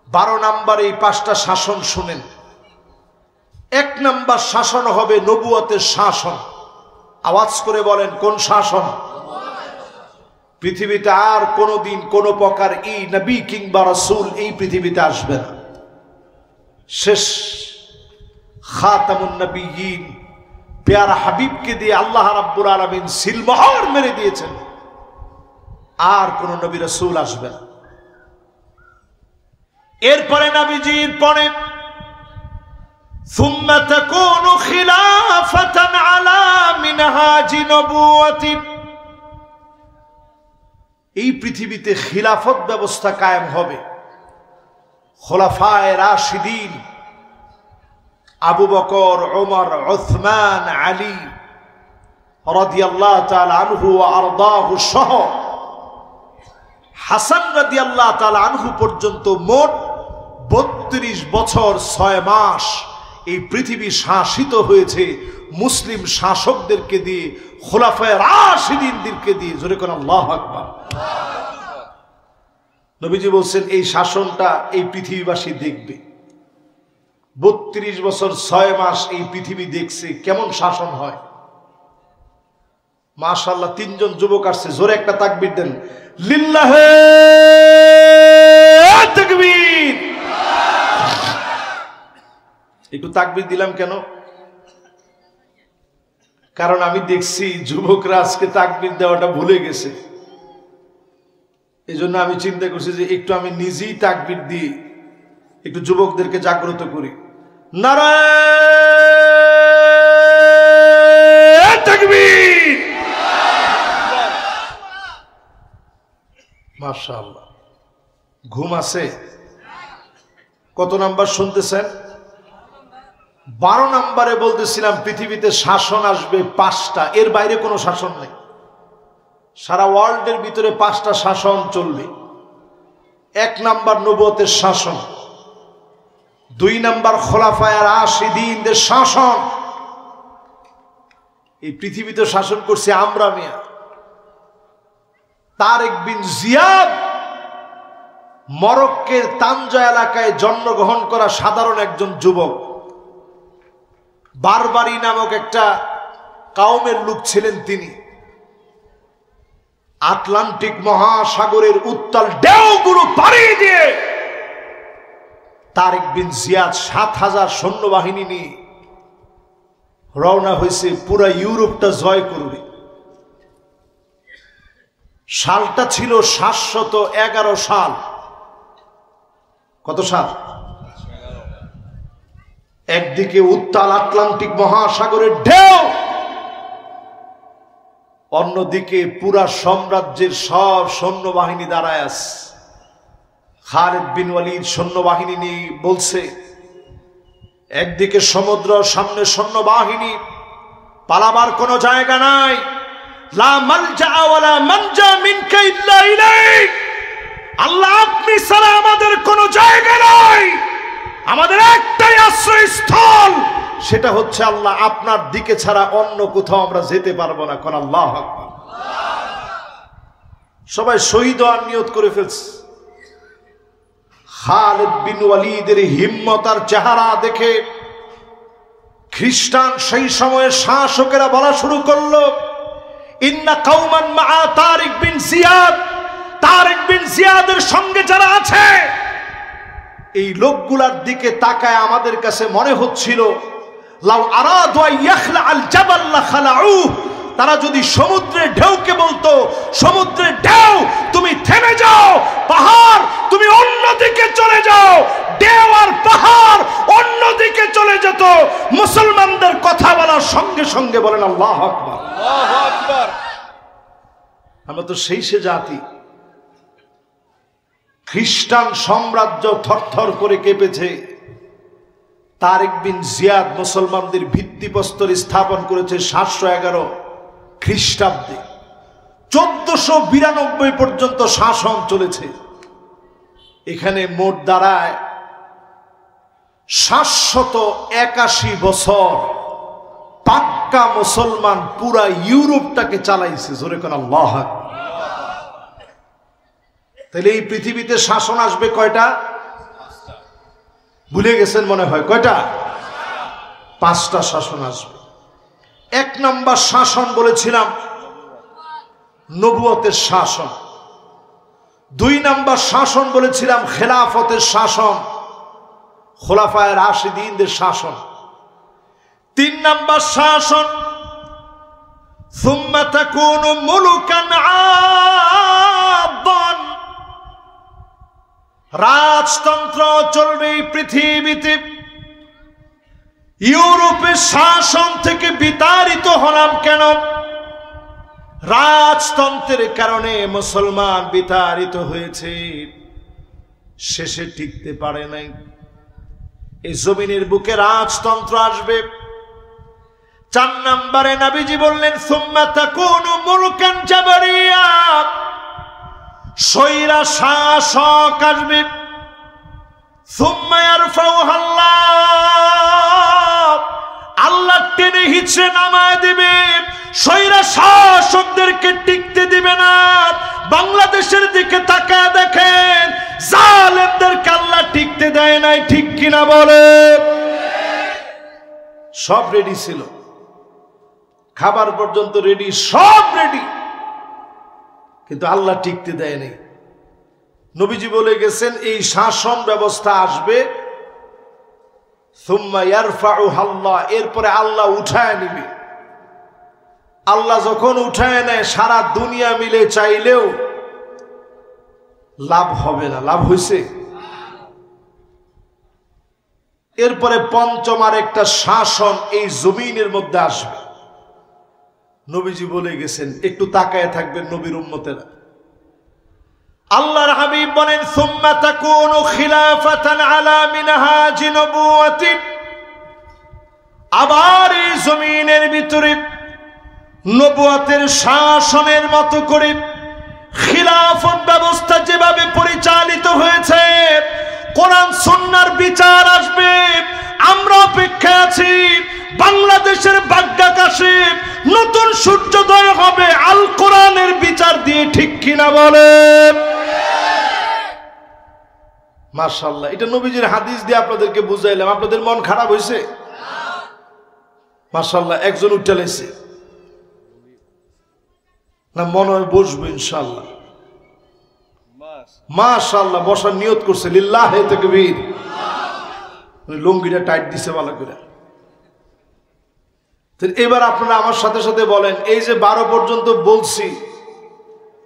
12 নম্বর এই 5টা শাসন শুনেন। 1 নম্বর শাসন হবে নবুয়তের শাসন। আওয়াজ করে বলেন, কোন শাসন? পৃথিবীতে আর কোনদিন কোন প্রকার এই নবী কিংবা রাসূল এই পৃথিবীতে আসবে না। শেষ খাতামুন নবিয়্যিন প্যারা হাবিবকে দিয়ে আল্লাহ রাব্বুল আলামিন সিলমোহর মেরে দিয়েছেন, আর কোন নবী রাসূল আসবে না। এরপরে নবীজির পরে সুম্মা তাকুনু খিলাফাতান আলা মিনহাজি নবুওয়াতি, এই পৃথিবীতে খিলাফত ব্যবস্থা কায়েম হবে। খোলাফায়ে রাশিদিন আবু বকর, ওমর, উসমান, আলী রাদিয়াল্লাহু তাআলা আনহু ওয়া আরদাহু সহ হাসান রাদিয়াল্লাহু তাআলা আনহু পর্যন্ত মোট 32 বছর 6 মাস এই পৃথিবী শাসিত হয়েছে মুসলিম শাসকদেরকে দিয়ে, খোলাফায়ে রাশিদিনদেরকে দিয়ে। জোরে কোন আল্লাহু আকবার। নবীজি বলছেন এই শাসনটা এই পৃথিবীবাসী দেখবে। 32 বছর 6 মাস এই পৃথিবী দেখছে কেমন শাসন হয়। মাশাআল্লাহ, 3 জন যুবক আসছে, জোরে একটা তাকবীর দেন। লিল্লাহে তাকবীর। একটু তাকবীর দিলাম কেন? কারণ আমি দেখছি যুবকরা আজকে তাকবীর দেওয়াটা ভুলে গেছে। এই জন্য আমি চিন্তা করছি যে একটু আমি নিজেই তাকবীর দিই, একটু যুবকদেরকে জাগ্রত করি। নারায়ে তাকবীর। মাশাআল্লাহ। ঘুম আছে? কত নাম্বার শুনতেছেন? 12 নম্বরে বলতেছিলাম পৃথিবীতে শাসন আসবে 5টা, এর বাইরে কোনো শাসন নেই। সারা ওয়ার্ল্ডের ভিতরে 5টা শাসন চলবে। 1 নাম্বার নবুয়তের শাসন, 2 নাম্বার খোলাফায়ে রাশিদিনদের শাসন। এই পৃথিবীতে শাসন করছে আমরা মিয়া, তারেক বিন জিয়াদ মরক্কোর তানজা এলাকায় জন্মগ্রহণ করা সাধারণ একজন যুবক। বারবারি নামক একটা কাউমের লোক ছিলেন তিনি। আটলান্টিক মহাসাগরের উত্তাল ঢেউগুলো পাড়ি দিয়ে তারেক বিন জিয়াদ ৭,০০০ সৈন্যবাহিনী নিয়ে রওনা হয়েছে পুরা ইউরোপটা জয় করবে। সালটা ছিল ৭১১ সাল। কত সাল? একদিকে উত্তাল আটলান্টিক মহাসাগরের ঢেউ, অন্যদিকে পুরা সাম্রাজ্যের সব সৈন্যবাহিনী দাঁড়ায় আছে। খালিদ বিন ওয়ালিদ সৈন্যবাহিনী নিয়ে বলছে, একদিকে সমুদ্র, সামনে সৈন্যবাহিনী, পালাবার কোনো জায়গা নাই। লা মালজা ওয়ালা মানজা মিনকা ইল্লা ইলাইক। আল্লাহ আপনি ছাড়া আমাদের কোনো জায়গা নাই, আমাদের একটাই আশ্রয়স্থল, সেটা হচ্ছে আল্লাহ আপনার দিকে ছাড়া অন্য কোথাও আমরা যেতে পারবো না। কোন আল্লাহু আকবার। সবাই শহীদ হওয়ার নিয়ত করে ফেলছে। খালিদ বিন ওয়ালিদের হিম্মত আর চেহারা দেখে খ্রিস্টান সেই সময়ের শাসকেরা বলা শুরু করলো, ইন্না কাওমান মা তারিক বিন জিয়াদ। তারেক বিন জিয়াদের সঙ্গে যারা আছে, এই লোকগুলার দিকে তাকায় আমাদের কাছে মনে হচ্ছিল, লাউ আরাদু ইয়াখলা আল জাবাল লা খালাউ। তারা যদি সমুদ্রের ঢেউকে বলতো, সমুদ্রের ঢেউ তুমি থেমে যাও, পাহাড় তুমি অন্যদিকে চলে যাও, ঢেউ আর পাহাড় অন্যদিকে চলে যেত, মুসলমানদের কথা বলার সঙ্গে সঙ্গে বলেন আল্লাহু আকবার। আল্লাহু আকবার। আমরা তো সেই সে জাতি। খ্রিস্টান সাম্রাজ্য থরথর করে কেঁপেছে। তারেক বিন জিয়াদ মুসলমানদের ভিত্তিপ্রস্তর স্থাপন করেছে ৭১১ খ্রিস্টাব্দে। ১৪৯২ পর্যন্ত শাসন চলেছে। এখানে মোট দাঁড়ায় ৭৮১ বছর পাক্কা মুসলমান পুরা ইউরোপটাকে চালাইছে। জোরে কোন আল্লাহু আকবার। তাহলে এই পৃথিবীতে শাসন আসবে কয়টা? ভুলে গেছেন মনে হয়। কয়টা? ৫টা শাসন আসবে। ১ নম্বর শাসন বলেছিলাম নবুয়তের শাসন। ২ নম্বর শাসন বলেছিলাম খেলাফতের শাসন, খোলাফায়ে রাশিদিনদের শাসন। ৩ নম্বর শাসন সুম্মা তাকুনু মুলুকান আদান। রাজতন্ত্র চলবে এই পৃথিবীতে। ইউরোপের শাসন থেকে বিতাড়িত হলাম কেন? রাজতন্ত্রের কারণে মুসলমান বিতাড়িত হয়েছে, শেষে টিকতে পারে নাই। এই জমিনের বুকে রাজতন্ত্র আসবে। ৪ নম্বরে নবীজি বললেন সুম্মা তাকুনু মুলকান জাবারিয়া। স্বৈরা শাসক আসবে। সুম্মা ইয়ারফাউহা আল্লাহ। আল্লাহ টেনে হিচড়ে নামায় দিবে। স্বৈরা শাসকদেরকে টিকতে দিবে না। বাংলাদেশের দিকে তাকায় দেখেন, জালেমদেরকে আল্লাহ টিকতে দেয় নাই। ঠিক কিনা বলে? সব রেডি ছিল, খাবার পর্যন্ত রেডি, সব রেডি, কিন্তু আল্লাহ টিকতে দেয় নাই। নবীজি বলে গেছেন এই শাসন ব্যবস্থা আসবে, সুম্মা ইয়ারফাউহা আল্লাহ, এরপরে আল্লাহ উঠায় নিবে। আল্লাহ যখন উঠায় নেয়, সারা দুনিয়া মিলে চাইলেও লাভ হবে না। লাভ হয়েছে? এরপরে পঞ্চম আর একটা শাসন এই জমিনের মধ্যে আসবে। নবীজি বলে গেছেন, একটু তাকায় থাকবেন নবীর উম্মতেরা। আল্লাহর হাবিব বলেন সুম্মা তাকুনু খিলাফাতান আলা মিনহাজি নবুওয়াতি। আবার এই জমিনের ভিতরে নবুয়তের শাসনের মতো করে খিলাফত ব্যবস্থা যেভাবে পরিচালিত হয়েছে, কোরআন সুন্নাহর বিচার আসবে। আমরা অপেক্ষা আছি। বাংলাদেশের বাগ্যাকাশে নতুন সূর্যোদয় হবে আল কোরআনের বিচার দিয়ে, ঠিক কিনা বলেন? মাশাআল্লাহ, এটা নবীজির হাদিস দিয়ে আপনাদেরকে বুঝাইলাম। আপনাদের মন খারাপ হয়েছে? মাশাআল্লাহ, একজন উঠে লাইছে না, মনে হয় বসবো ইনশাআল্লাহ। মাশাআল্লাহ, বসার নিয়ত করছে, লিল্লাহে তাকবীর। লুঙ্গিটা টাইট দিছে ভালো করে। এবার আপনারা আমার সাথে সাথে বলেন, এই যে 12 পর্যন্ত বলছি,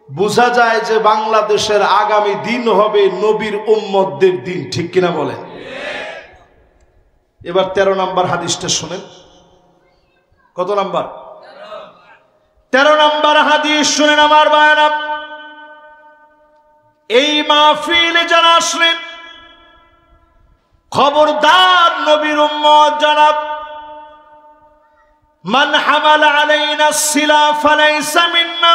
বোঝা যায় যে বাংলাদেশের আগামী দিন হবে নবীর উম্মতদের দিন, ঠিক কিনা বলেন? এবার 13 নম্বর হাদিসটা শুনেন। কত নাম্বার? 13 নম্বর হাদিস শুনেন আমার ভাইরা। এই মাহফিলে যারা আসলেন, খবরদার নবীর উম্মত জানাব, মান হামালা আলাইনা সিলা ফালাইসা মিন্না,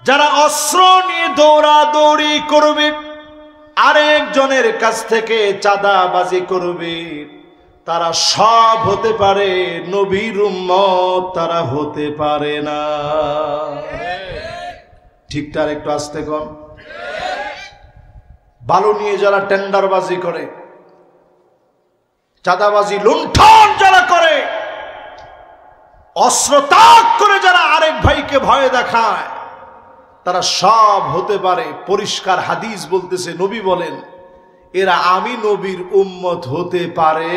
যারা অস্ত্র নিয়ে দৌড়াদৌড়ি করবে, আরেকজনের কাছ থেকে চাঁদাবাজি করবে, তারা সব হতে পারে, নবীর উম্মত তারা হতে পারে না। ঠিকঠাক একটু আস্তে কম। বালু নিয়ে যারা টেন্ডারবাজি করে, চাঁদাবাজি লুণ্ঠন যারা করে, অস্ত্র তাক করে যারা আরেক ভাইকে ভয় দেখায়, তারা সব হতে পারে। পরিষ্কার হাদিস বলতেছে, নবী বলেন, এরা আমি নবীর উম্মত হতে পারে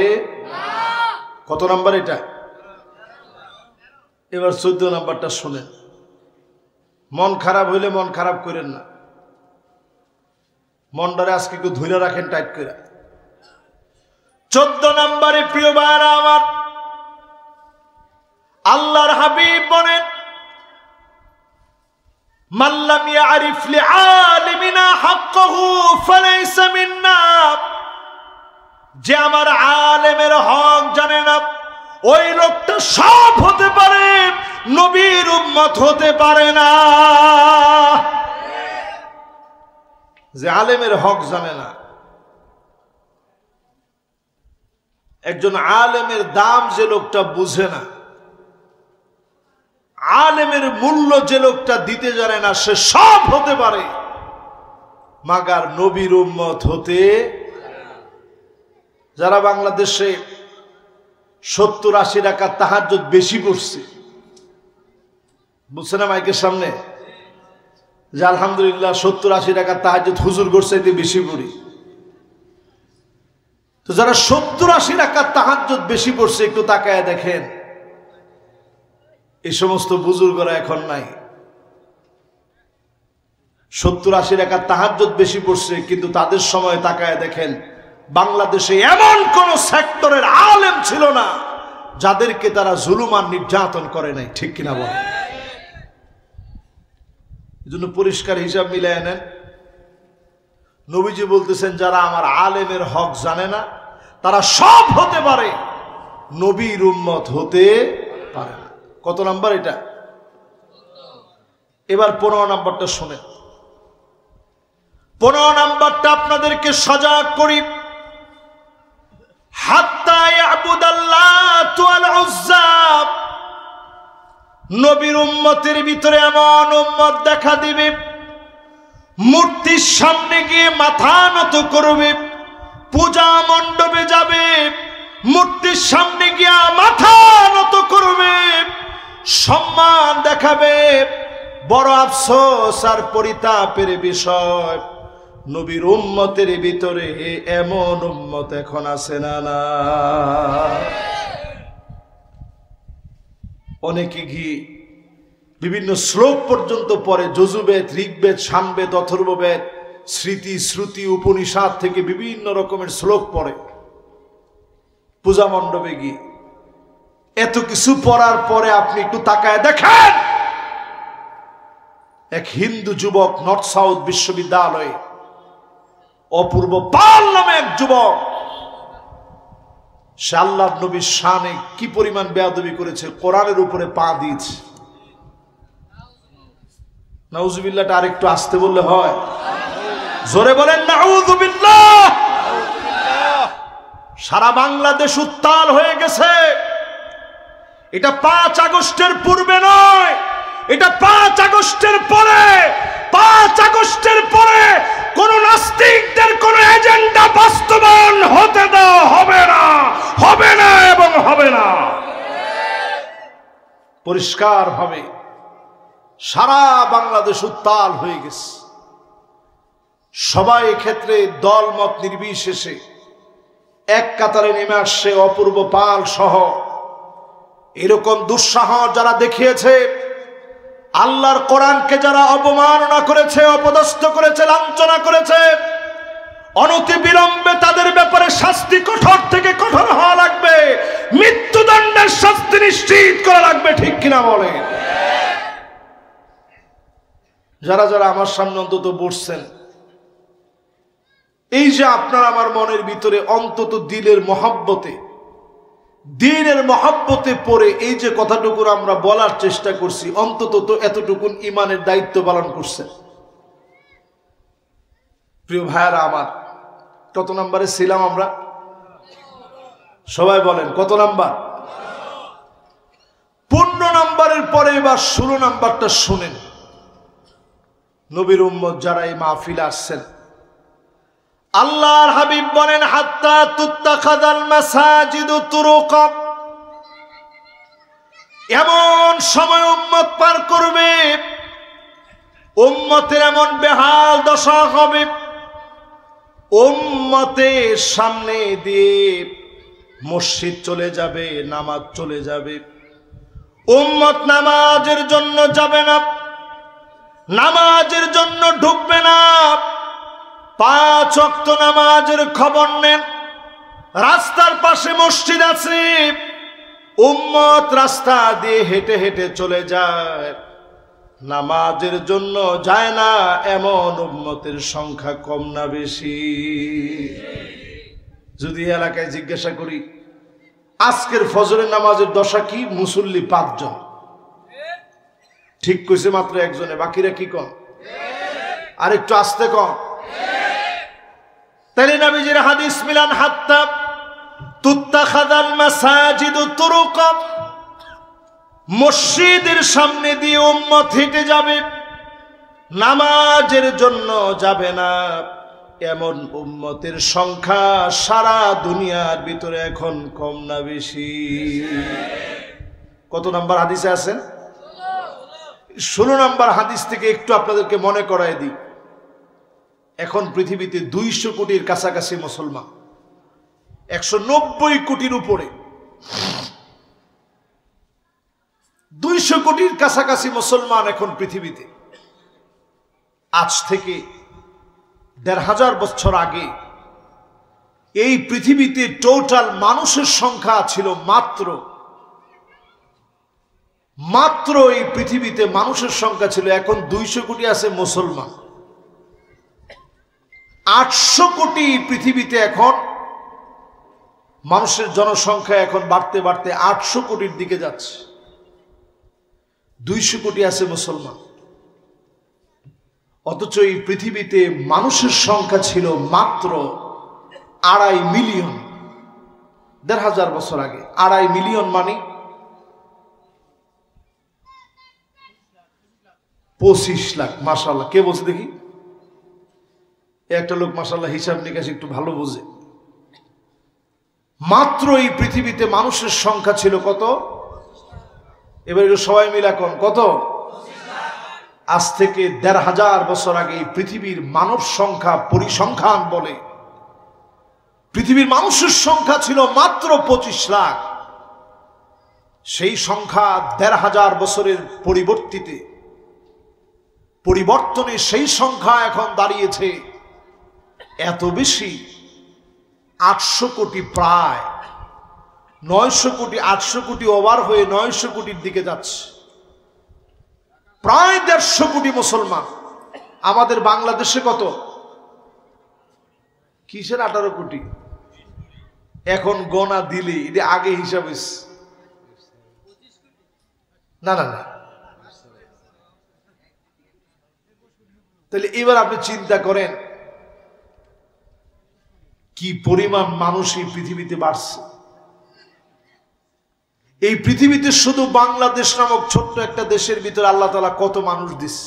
না। কত নাম্বার এটা? এবার 14 নাম্বারটা শুনেন। মন খারাপ হইলে মন খারাপ করেন না, মনটারে আজকে একটু ধরে রাখেন টাইট করে। 14 নম্বরে প্রিয় ভাইরা আমার, আল্লাহর হাবিব বলেন, মাল্লাম ইয়ারিফ লিআলিমিনা হাক্কাহু ফালাইসা মিন্না, যে আমার আলেমের হক জানে না, ওই লোকটা সব হতে পারে, নবীর উম্মত হতে পারে না। যে আলেমের হক জানে না, একজন আলেমের দাম যে লোকটা বুঝে না, আলেমের মূল্য যে লোকটা দিতে জানে না, সে সব হতে পারে, মাগার নবীর উম্মত হতে। যারা বাংলাদেশে 70-80 রাকাত তাহাজ্জুদ বেশি পড়ছে, বুঝছে না মাইকের সামনে, যে আলহামদুলিল্লাহ 70-80 রাকাত তাহাজ্জুদ হুজুর গোরসাইতে বেশি পড়ি। তো যারা 70-80 রাকাত তাহাজ্জুদ বেশি পড়ছে, একটু তাকায় দেখেন, এই সমস্ত বুজুর্গরা এখন নাই। 70-80 রাকাত তাহাজ্জুদ বেশি পড়ছে, কিন্তু তাদের সময় তাকায় দেখেন, বাংলাদেশে এমন কোন সেক্টরের আলেম ছিল না যাদেরকে তারা জুলুম আর নির্যাতন করে নাই, ঠিক কিনা বলেন? এজন্য পরিষ্কার হিসাব মিলাই নেন। নবীজি বলতেছেন, যারা আমার আলেমের হক জানে না, তারা সব হতে পারে, নবীর উম্মত হতে পারে না। কত নাম্বার এটা? এবার 15 নাম্বারটা শুনে। 15 নাম্বারটা আপনাদেরকে সজাগ করি। হাত্তা ইয়াবুদাল্লাত ওয়াল উজ্জা, নবীর উম্মতের ভিতরে এমন উম্মত দেখা দিবে, মূর্তির সামনে গিয়ে মাথা নত করবে, পূজা মণ্ডপে যাবে, মূর্তির সামনে গিয়ে মাথা নত করবে, সম্মান দেখাবে। বড় আফসোস আর পরিতাপের বিষয়, নবীর উম্মতের ভিতরে এমন উম্মত এখন আছে না? না, অনেকে গিয়ে বিভিন্ন শ্লোক পর্যন্ত পড়ে, যজুবেদ, ঋগ্বেদ, সামবেদ, অথর্ববেদ, স্মৃতি, শ্রুতি, উপনিষদ থেকে বিভিন্ন রকমের শ্লোক পড়ে পূজা মণ্ডপে গিয়ে। এত কিছু পড়ার পরে আপনি একটু তাকায় দেখেন, এক হিন্দু যুবক নর্থ সাউথ বিশ্ববিদ্যালয়ে, অপূর্ব পাল নামে এক যুবক, সে আল্লাহর নবীর শানে কি পরিমাণ বেয়াদবি করেছে, কোরআনের উপরে পা দিয়েছে। নাউজুবিল্লাহটা আরেকটু আসতে বললে হয়? জোরে বলেন নাউজুবিল্লাহ। সারা বাংলাদেশ উত্তাল হয়ে গেছে। এটা 5 আগস্টের পূর্বে নয়, এটা 5 আগস্টের পরে। 5 আগস্টের পরে কোন নাস্তিকদের কোন এজেন্ডা বাস্তবায়ন হতে দেওয়া হবে না, হবে না এবং হবে না। পরিষ্কার ভাবে সারা বাংলাদেশ উত্তাল হয়ে গেছে। সবাই ক্ষেত্রে দল মত নির্বিশেষে এক কাতারে নেমে আসছে। অপূর্ব পাল সহ এরকম দুঃসাহস যারা দেখিয়েছে, আল্লাহর কোরআনকে যারা অবমাননা করেছে, অপদস্থ করেছে, লাঞ্ছনা করেছে, অনতি বিলম্বে তাদের ব্যাপারে শাস্তি কঠোর থেকে কঠোর হওয়া লাগবে। মৃত্যুদণ্ডের শাস্তি নিশ্চিত করা লাগবে, ঠিক কিনা বলে? যারা যারা আমার সামনে অন্তত বসছেন, এই যে আপনার আমার মনের ভিতরে অন্তত দিলের মহব্বতে পড়ে এই যে কথাটুকু আমরা বলার চেষ্টা করছি, অন্তত তো এতটুকুন ইমানের দায়িত্ব পালন করছেন। প্রিয় ভাইয়ারা আমার, কত নম্বরে ছিলাম আমরা? সবাই বলেন কত নাম্বার? 15 নম্বরের পরে এবার 16 নম্বরটা শুনেন। নবীর উম্মত যারা এই মাহফিলে আসছেন, আল্লাহর হাবিব বলেন, হাত্তা তুত্তাখাযাল মাসাজিদু তুরুকা, এমন সময় উম্মত পার করবে, উম্মতের এমন বেহাল দশা হবে, উম্মতের সামনে দিয়ে মসজিদ চলে যাবে, নামাজ চলে যাবে, উম্মত নামাজের জন্য যাবে না, নামাজের জন্য ঢুকবে না। 5 ওয়াক্ত নামাজের খবর নেন। রাস্তার পাশে মসজিদ আছে, উম্মত রাস্তা দিয়ে হেঁটে হেঁটে চলে যায়, নামাজের জন্য যায় না। এমন উম্মতের সংখ্যা কম না বেশি? যদি এলাকায় জিজ্ঞাসা করি আজকের ফজরের নামাজের দশা কি, মুসল্লি 5 জন। ঠিক কইছে মাত্র একজনে, বাকিরা কি কম? আর একটু আস্তে কম। তাহলে নবীজির হাদিস মিলান, হাত্তা তুত্তাখাযাল মাসাজিদু তুরুকা, মসজিদের সামনে দিয়ে উম্মত হেঁটে যাবে, নামাজের জন্য যাবে না। এমন উম্মতের সংখ্যা সারা দুনিয়ার ভিতরে এখন কম না বেশি? কত নাম্বার হাদিসে আছেন? 16 নম্বর হাদিস থেকে একটু আপনাদেরকে মনে করায় দিই। এখন পৃথিবীতে 200 কোটির কাছাকাছি মুসলমান, 190 কোটির উপরে, 200 কোটির কাছাকাছি মুসলমান এখন পৃথিবীতে। আজ থেকে 1500 বছর আগে এই পৃথিবীতে টোটাল মানুষের সংখ্যা ছিল মাত্র এই পৃথিবীতে মানুষের সংখ্যা ছিল, এখন 200 কোটি আছে মুসলমান। 800 কোটি পৃথিবীতে এখন মানুষের জনসংখ্যা এখন বাড়তে বাড়তে 800 কোটির দিকে যাচ্ছে। 200 কোটি আছে মুসলমান, অথচ এই পৃথিবীতে মানুষের সংখ্যা ছিল মাত্র 2.5 মিলিয়ন। 1500 বছর আগে 2.5 মিলিয়ন মানে 25 লাখ। মাশাআল্লাহ, কে বলছে দেখি? একটা লোক মাশাআল্লাহ হিসাব নিকাশ একটু ভালো বোঝে। মাত্র এই পৃথিবীতে মানুষের সংখ্যা ছিল কত? এবার একটু সবাই মিলে কোন কত? আজ থেকে 1500 বছর আগে এই পৃথিবীর মানব সংখ্যা পরিসংখ্যান বলে পৃথিবীর মানুষের সংখ্যা ছিল মাত্র 25 লাখ। সেই সংখ্যা 1500 বছরের পরিবর্তনে সেই সংখ্যা এখন দাঁড়িয়েছে এত বেশি, 800 কোটি, প্রায় 900 কোটি, 800 কোটি ওভার হয়ে 900 কোটির দিকে যাচ্ছে। প্রায় 150 কোটি মুসলমান। আমাদের বাংলাদেশে কত? কিসের 18 কোটি? এখন গোনা দিলে এটা আগে হিসাব হয়েছে। না না না, তাহলে এবার আপনি চিন্তা করেন কি পরিমাণ মানুষ এই পৃথিবীতে বাড়ছে। এই পৃথিবীতে শুধু বাংলাদেশ নামক ছোট্ট একটা দেশের ভিতরে আল্লাহ তাআলা কত মানুষ দিস।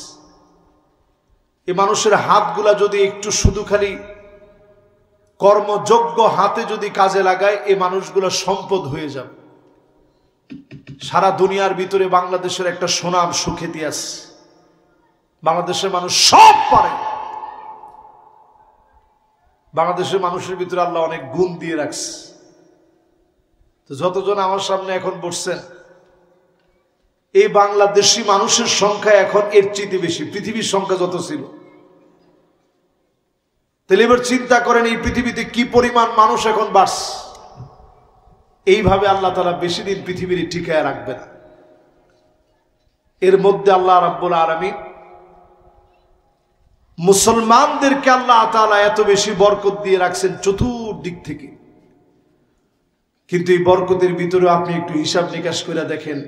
এই মানুষের হাতগুলা যদি একটু শুধু খালি কর্মযোগ্য হাতে যদি কাজে লাগায়, এই মানুষগুলো সম্পদ হয়ে যাবে। সারা দুনিয়ার ভিতরে বাংলাদেশের একটা সুনাম সুখ্যাতি আছে। বাংলাদেশের মানুষ সব পারে। বাংলাদেশের মানুষের ভিতরে আল্লাহ অনেক গুণ দিয়ে রাখছে। তো যতজন আমার সামনে এখন বসছেন, এই বাংলাদেশি মানুষের সংখ্যা এখন এর চেয়ে বেশি পৃথিবীর সংখ্যা যত ছিল। তাহলে এবার চিন্তা করেন এই পৃথিবীতে কি পরিমাণ মানুষ এখন বাড়ছে। এইভাবে আল্লাহ তাআলা বেশি দিন পৃথিবীর টিকায় রাখবে না। এর মধ্যে আল্লাহ রাব্বুল আলামিন মুসলমানদেরকে আল্লাহ তাআলা এত বেশি বরকত দিয়ে রাখছেন চতুর্দিক থেকে। কিন্তু এই বরকতের ভিতরে আপনি একটু হিসাব নিকাশ করে দেখেন,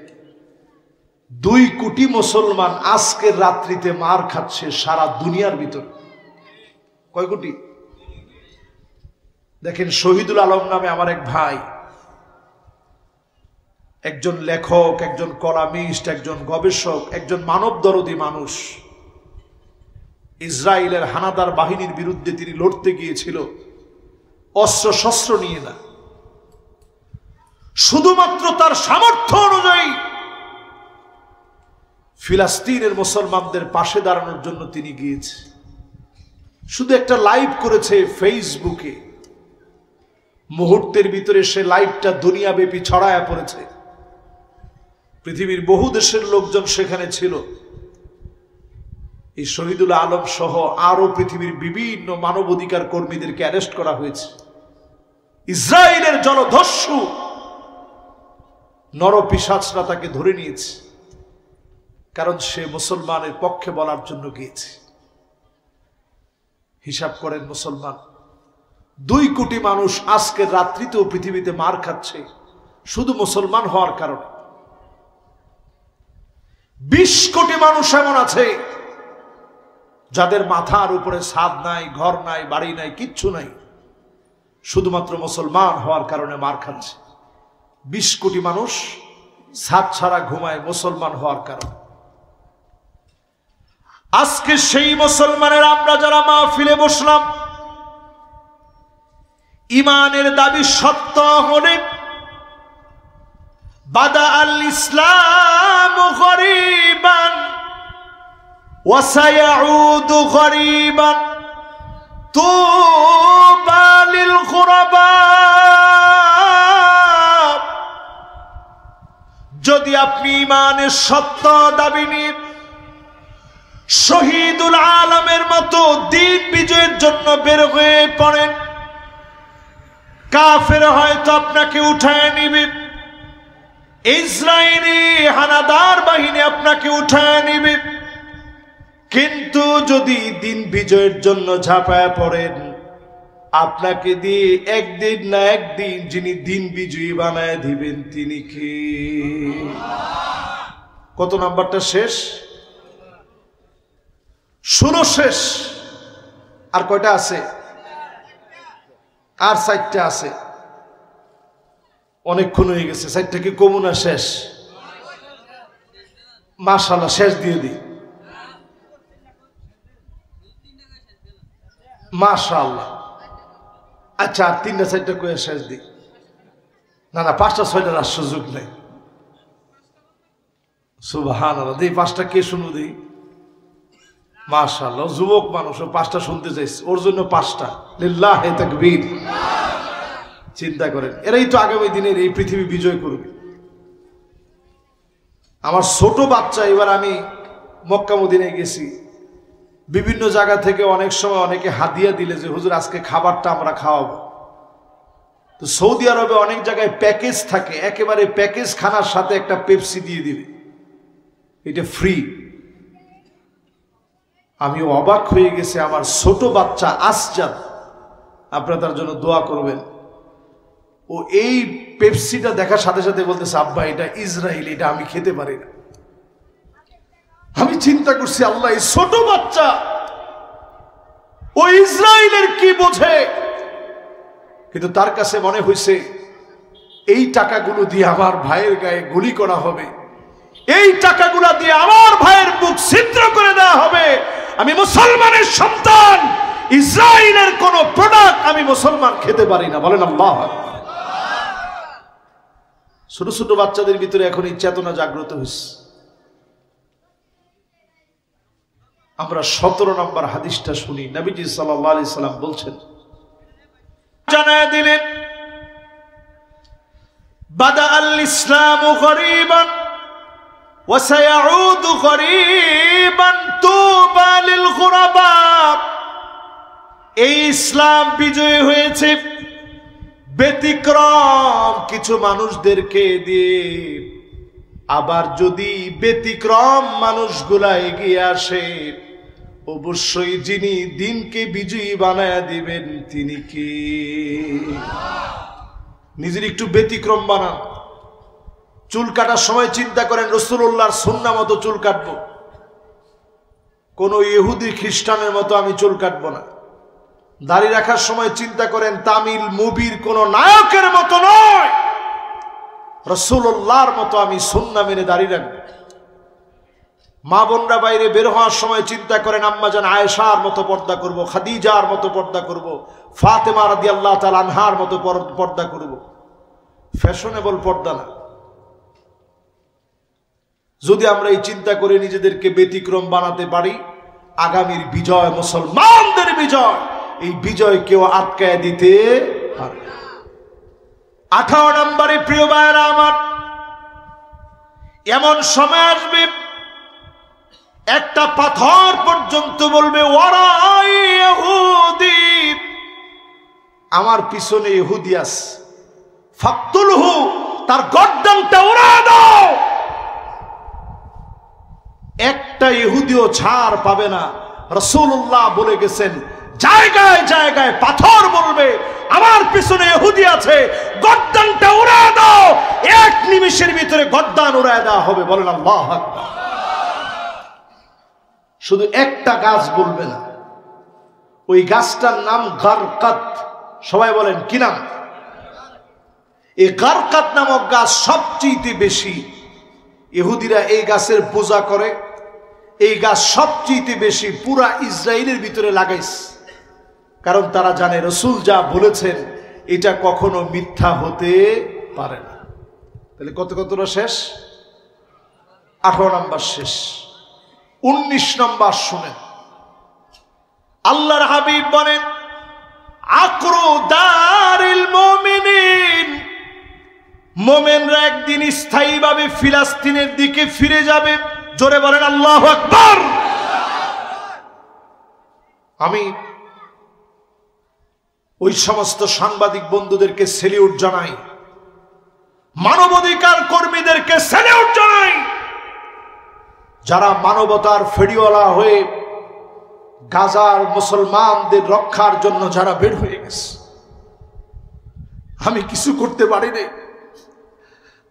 2 কোটি মুসলমান আজকের রাত্রিতে মার খাচ্ছে সারা দুনিয়ার ভিতরে। কয় কোটি? দেখেন, শহীদুল আলম নামে আমার এক ভাই, একজন লেখক, একজন কলামিস্ট, একজন গবেষক, একজন মানবদরদী মানুষ। ইসরায়েলের হানাদার বাহিনীর বিরুদ্ধে তিনি লড়তে গিয়েছিল অস্ত্র শস্ত্র নিয়ে না, শুধুমাত্র তার সামর্থ্য অনুযায়ী ফিলিস্তিনের মুসলমানদের পাশে দাঁড়ানোর জন্য তিনি গিয়েছে। শুধু একটা লাইভ করেছে ফেসবুকে, মুহূর্তের ভিতরে সে লাইভটা দুনিয়াব্যাপী ছড়ায়া পড়েছে। পৃথিবীর বহু দেশের লোকজন সেখানে ছিল। এই শহীদুল আলম সহ আরো পৃথিবীর বিভিন্ন মানবাধিকার কর্মীদেরকে অ্যারেস্ট করা হয়েছে। ইসরায়েলের জলদস্যু নরপিশাচরা তাকে ধরে নিয়েছে, কারণ সে মুসলমানের পক্ষে বলার জন্য গিয়েছে। হিসাব করেন, মুসলমান 2 কোটি মানুষ আজকের রাত্রিতেও পৃথিবীতে মার খাচ্ছে শুধু মুসলমান হওয়ার কারণে। 20 কোটি মানুষ এমন আছে যাদের মাথার উপরে ছাদ নাই, ঘর নাই, বাড়ি নাই, কিচ্ছু নাই, শুধুমাত্র মুসলমান হওয়ার কারণে মার খাচ্ছে। 20 কোটি মানুষ ছাদ ছাড়া ঘুমায় মুসলমান হওয়ার কারণে। আজকে সেই মুসলমানের আমরা যারা মাহফিলে বসলাম, ইমানের দাবি সত্য হলে বাদা আল ইসলাম গরিবান ওয়া সায়াউদু গরিবান তুবা লিল গুরাবা। যদি আপনি ইমানের সত্য দাবি নিয়ে শহীদুল আলমের মতো দিন বিজয়ের জন্য বের হয়ে পড়েন, কাফের হয়তো আপনাকে উঠায় নিবে, ইসরায়েলি হানাদার বাহিনী আপনাকে উঠায় নিবে, কিন্তু যদি দিন বিজয়ের জন্য ঝাঁপায় পড়েন, আপনাকে দিয়ে একদিন না একদিন যিনি দিন বিজয়ী বানায় দিবেন তিনি কে? কত নাম্বারটা শেষ? 16 শেষ। আর কয়টা আছে? আর 4টা আছে। অনেকক্ষণ হয়ে গেছে। 4টা কি কমু না? শেষ? মাশাআল্লাহ, শেষ দিয়ে দিই। মাশাআল্লাহ। আচ্ছা, আর 3টা 4টা কয়ে শেষ দিই। না না, 5টা 6টার আর সুযোগ নেই। সুবহানাল্লাহ। এই 5টা কে শুনবো? দিই। মাশাআল্লাহ, যুবক মানুষ, ও 5টা শুনতে চাইছে, ওর জন্য 5টা। লিল্লাহি তাকবীর। চিন্তা করেন, এরাই তো আগামী দিনের এই পৃথিবী বিজয় করবে। আমার ছোট বাচ্চা, এবার আমি মক্কা মদিনায় গেছি, বিভিন্ন জায়গা থেকে অনেক সময় অনেকে হাদিয়া দিলে যে হুজুর আজকে খাবারটা আমরা খাওয়াবো। তো সৌদি আরবে অনেক জায়গায় প্যাকেজ থাকে, একেবারে প্যাকেজ খানার সাথে একটা পেপসি দিয়ে দিবে, এটা ফ্রি। আমি অবাক হয়ে গেছে। আমার ছোট বাচ্চা আসজাদ, আপনারা তার জন্য দোয়া করবেন, ও এই পেপসিটা দেখার সাথে সাথে বলতেছে, আব্বা এটা ইসরায়েলি, এটা আমি খেতে পারি না। আমি চিন্তা করছি, আল্লাহ, এই ছোট বাচ্চা ও ইসরায়েলের কি বোঝে? কিন্তু তার কাছে মনে হয়েছে এই টাকাগুলো দিয়ে আমার ভাইয়ের গায়ে গুলি করা হবে, এই টাকাগুলো দিয়ে আমার ভাইয়ের বুক ছিদ্র করে দেওয়া হবে। আমি মুসলমানের সন্তান, ইসরায়েলের কোন প্রোডাক্ট আমি মুসলমান খেতে পারি না। বলেন আল্লাহু আকবার। ছোট ছোট বাচ্চাদের ভিতরে এখন এই চেতনা জাগ্রত হয়েছে। আমরা 17 নম্বর হাদিসটা শুনি। নবীজি সাল্লাল্লাহু আলাইহি সাল্লাম বলছেন, জানায় দিলেন, বাদা আল ইসলামু গরীবান ওয়া সায়াউদু গরীবান তুবা লিল গুরাবা। এই ইসলাম বিজয় হয়েছে ব্যতিক্রম কিছু মানুষদেরকে দিয়ে, আবার যদি ব্যতিক্রম মানুষগুলা এগিয়ে আসে, অবশ্যই যিনি দিনকে বিজয়ী বানায়া দিবেন তিনি কে? নিজের একটু ব্যতিক্রম বানান। চুল কাটার সময় চিন্তা করেন রাসূলুল্লাহর সুন্নাহ মতো চুল কাটবো, কোন ইহুদি খ্রিস্টানের মতো আমি চুল কাটবো না। দাড়ি রাখার সময় চিন্তা করেন তামিল মুভির কোন নায়কের মতো নয়, রাসূলুল্লাহর মতো আমি সুন্নাহ মেনে দাড়ি রাখবো। মা বোনরা বাইরে বের হওয়ার সময় চিন্তা করেন আম্মাজান আয়েশার মতো পর্দা করব, খাদিজার মতো পর্দা করব, ফাতেমা রাদিয়াল্লাহু তাআলা আনহার মতো পর্দা করব। ফ্যাশনেবল পর্দা না। যদি আমরা এই চিন্তা করে নিজেদেরকে ব্যতিক্রম বানাতে পারি, আগামীর বিজয় মুসলমানদের বিজয়, এই বিজয় কেউ আটকায় দিতে পারে না। 18 নম্বরে প্রিয় ভাইরা আমার, এমন সময় আসবে একটা পাথর পর্যন্ত বলবে ওয়ারাই ইহুদি, আমার পিছনে ইহুদি আছে, ফাকতুলহু, তার গর্দানটা উড়ায় দাও। একটা ইহুদিও ছাড় পাবে না। রাসূলুল্লাহ বলে গেছেন, জায়গায় জায়গায় পাথর বলবে আমার পিছনে ইহুদি আছে, গর্দানটা উড়ায় দাও। এক নিমিষের ভিতরে গর্দান উড়ায় দেওয়া হবে। বলেন আল্লাহু আকবার। শুধু একটা গাছ বলবে না, ওই গাছটার নাম গারকাত। সবাই বলেন কি নাম? এই গারকাত নামক গাছ সবচেয়ে বেশি, ইহুদিরা এই গাছের পূজা করে। এই গাছ সবচেয়ে বেশি পুরা ইসরায়েলের ভিতরে লাগাইছে, কারণ তারা জানে রাসূল যা বলেছেন এটা কখনো মিথ্যা হতে পারে না। তাহলে কতটা শেষ? 18 নম্বর শেষ। 19 নম্বর শুনেন, আল্লাহর হাবিব বলেন, আকরু দারিল মুমিনিন, মুমিনরা একদিন স্থায়ীভাবে ফিলিস্তিনের দিকে ফিরে যাবে। জোরে বলেন আল্লাহু আকবার। আমি ওই সমস্ত সাংবাদিক বন্ধুদেরকে সেলিউট জানাই, মানবাধিকার কর্মীদেরকে সেলিউট জানাই, যারা মানবতার ফেরিওয়ালা হয়ে গাজার মুসলমানদের রক্ষার জন্য যারা বের হয়ে গেছে। আমি কিছু করতে পারি নাই,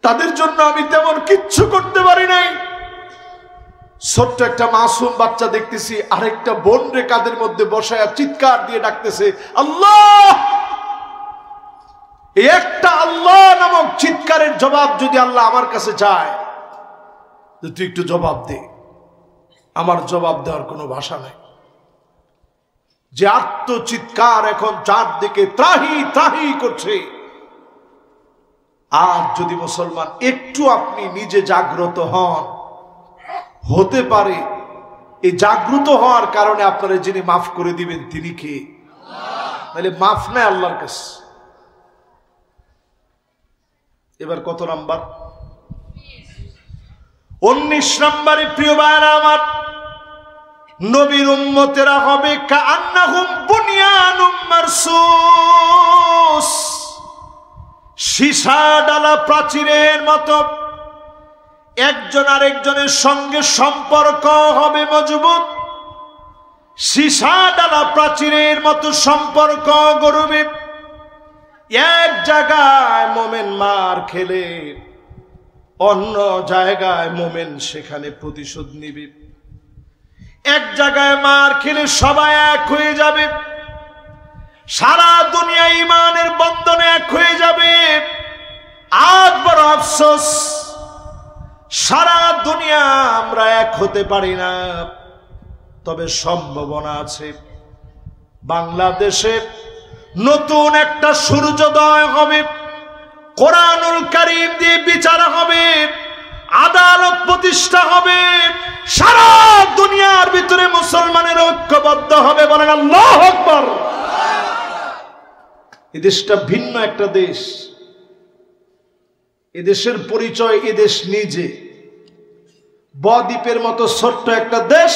তাদের জন্য আমি তেমন কিচ্ছু করতে পারি নাই। ছোট্ট একটা মাসুম বাচ্চা দেখতেছি আরেকটা বোন রে কাদের মধ্যে বসায়া চিৎকার দিয়ে ডাকতেছে আল্লাহ। এই একটা আল্লাহ নামক চিৎকারের জবাব যদি আল্লাহ আমার কাছে চায়, তুই একটু জবাব দে, আমার জবাব দেওয়ার কোনো ভাষা নাই। যে আত্মচিৎকার এখন চারদিকে ত্রাহি ত্রাহি করছে, আর যদি মুসলমান একটু আপনি নিজে জাগ্রত হন, হতে পারে এই জাগ্রত হওয়ার কারণে আপনারা যিনি মাফ করে দিবেন তিনি কে? তাহলে মাফ নাই আল্লাহর কাছে। এবার কত নাম্বার? 19 নম্বরে প্রিয় ভাইরা আমার, নবীর উম্মতেরা হবে কাআন্নাহুম বুনিয়ানুম মারসুস, সীসা ডালা প্রাচীরের মতো। একজন আরেকজনের সঙ্গে সম্পর্ক হবে মজবুত, সীসা ডালা প্রাচীরের মতো সম্পর্ক গড়বে। এক জায়গায় মোমেন মার খেলে অন্য জায়গায় মোমেন সেখানে প্রতিশোধ নিবে। এক জায়গায় মার খেলে সবাই এক হয়ে যাবে, সারা দুনিয়া ইমানের বন্ধনে এক হয়ে যাবে। আজ বড় আফসোস, সারা দুনিয়া আমরা এক হতে পারি না, তবে সম্ভাবনা আছে। বাংলাদেশে নতুন একটা সূর্যোদয় হবে, কোরআনুল কারীম দিয়ে বিচার হবে, আদালত প্রতিষ্ঠা হবে, সারা দুনিয়ার ভিতরে মুসলমানের ঐক্যবদ্ধ হবে। বলেন আল্লাহু আকবার। এই দেশটা ভিন্ন একটা দেশ, এদেশের পরিচয় এদেশ নিজে, বদ্বীপের মতো ছোট্ট একটা দেশ,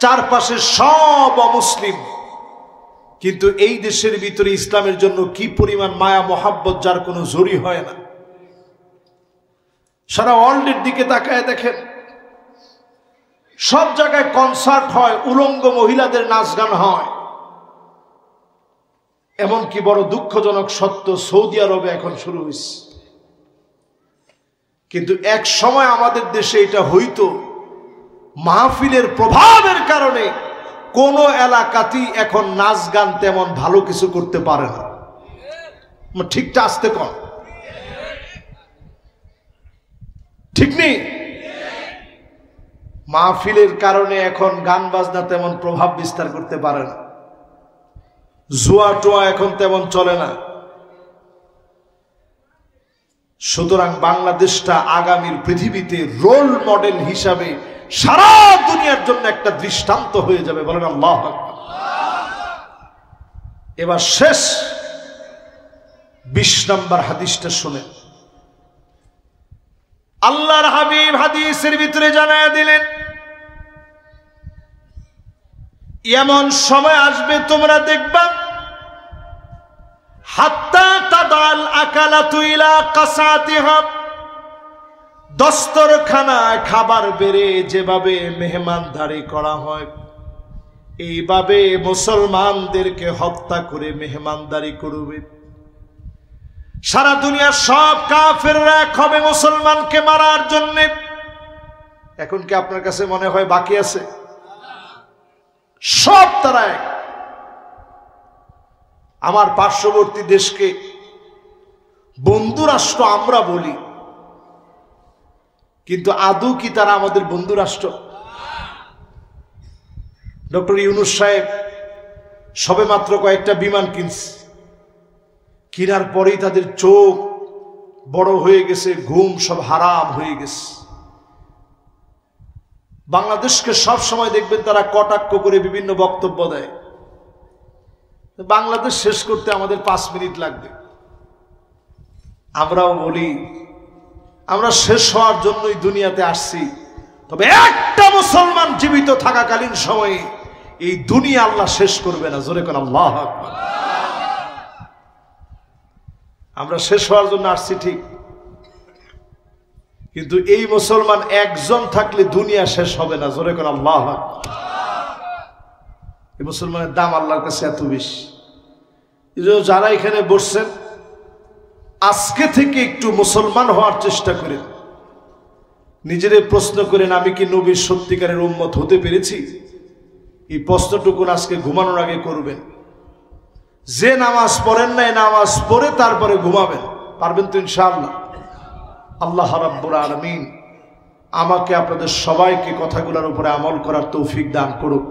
চারপাশে সব অমুসলিম, কিন্তু এই দেশের ভিতরে ইসলামের জন্য কি পরিমাণ মায়া মোহাব্বত, যার কোনো জড়ি হয় না। সারা ওয়ার্ল্ডের দিকে তাকায় দেখেন, সব জায়গায় কনসার্ট হয়, উলঙ্গ মহিলাদের নাচ গান হয়। এমনকি বড় দুঃখজনক সত্য, সৌদি আরবে এখন শুরু হয়েছে। কিন্তু এক সময় আমাদের দেশে এটা হইতো, মাহফিলের প্রভাবের কারণে কোন এলাকাতেই এখন নাচ গান তেমন ভালো কিছু করতে পারে না। ঠিকটা আসতে কম, ঠিক নেই? মাহফিলের কারণে এখন গান বাজনা তেমন প্রভাব বিস্তার করতে পারে না, জুয়া টোয়া এখন তেমন চলে না। সুতরাং বাংলাদেশটা আগামীর পৃথিবীতে রোল মডেল হিসাবে সারা দুনিয়ার জন্য একটা দৃষ্টান্ত হয়ে যাবে। বলেন আল্লাহু আকবার। এবার শেষ 20 নম্বর হাদিসটা শুনেন। আল্লাহর হাবিব হাদিসের ভিতরে জানায়া দিলেন, এমন সময় আসবে তোমরা দেখবা, হাত্তা তাদাল আকালাতু ইলা কাসাতিহা, দস্তরখানায় খাবার বেড়ে যেভাবে মেহমানদারি করা হয়, এইভাবে মুসলমানদেরকে হত্যা করে মেহমানদারি করবে। সারা দুনিয়ার সব কাফেররা এক হবে মুসলমানকে মারার জন্য। এখন কি আপনার কাছে মনে হয় বাকি আছে? সব তারা এক। আমার পার্শ্ববর্তী দেশকে বন্ধু রাষ্ট্র আমরা বলি, কিন্তু আদৌ কি তারা আমাদের বন্ধু রাষ্ট্র? ডক্টর ইউনূস সাহেব সবেমাত্র কয়েকটা বিমান কিনছে, কিনার পরেই তাদের চোখ বড় হয়ে গেছে, ঘুম সব হারাম হয়ে গেছে। বাংলাদেশকে সব সময় দেখবেন তারা কটাক্ষ করে বিভিন্ন বক্তব্য দেয়। বাংলাদেশ শেষ করতে আমাদের 5 মিনিট লাগবে। আমরাও বলি আমরা শেষ হওয়ার জন্যই দুনিয়াতে আসছি, তবে একটা মুসলমান জীবিত থাকাকালীন সময়ে এই দুনিয়া আল্লাহ শেষ করবে না। জোরে কোন আল্লাহু আকবার। আমরা শেষ হওয়ার জন্য আসছি ঠিক, কিন্তু এই মুসলমান একজন থাকলে দুনিয়া শেষ হবে না। জোরে কোন আল্লাহু আকবার। এই মুসলমানের দাম আল্লাহর কাছে এত বেশি। যারা এখানে বসছেন, আজকে থেকে একটু মুসলমান হওয়ার চেষ্টা করেন। নিজেদের প্রশ্ন করেন, আমি কি নবীর সত্যিকারের উম্মত হতে পেরেছি? এই প্রশ্নটুকু আজকে ঘুমানোর আগে করবেন। যে নামাজ পড়েন নাই, নামাজ পড়ে তারপরে ঘুমাবেন। পারবেন তো ইনশাআল্লাহ? আল্লাহ রাব্বুল আলামিন আমাকে আপনাদের সবাইকে কথাগুলোর উপরে আমল করার তৌফিক দান করুক।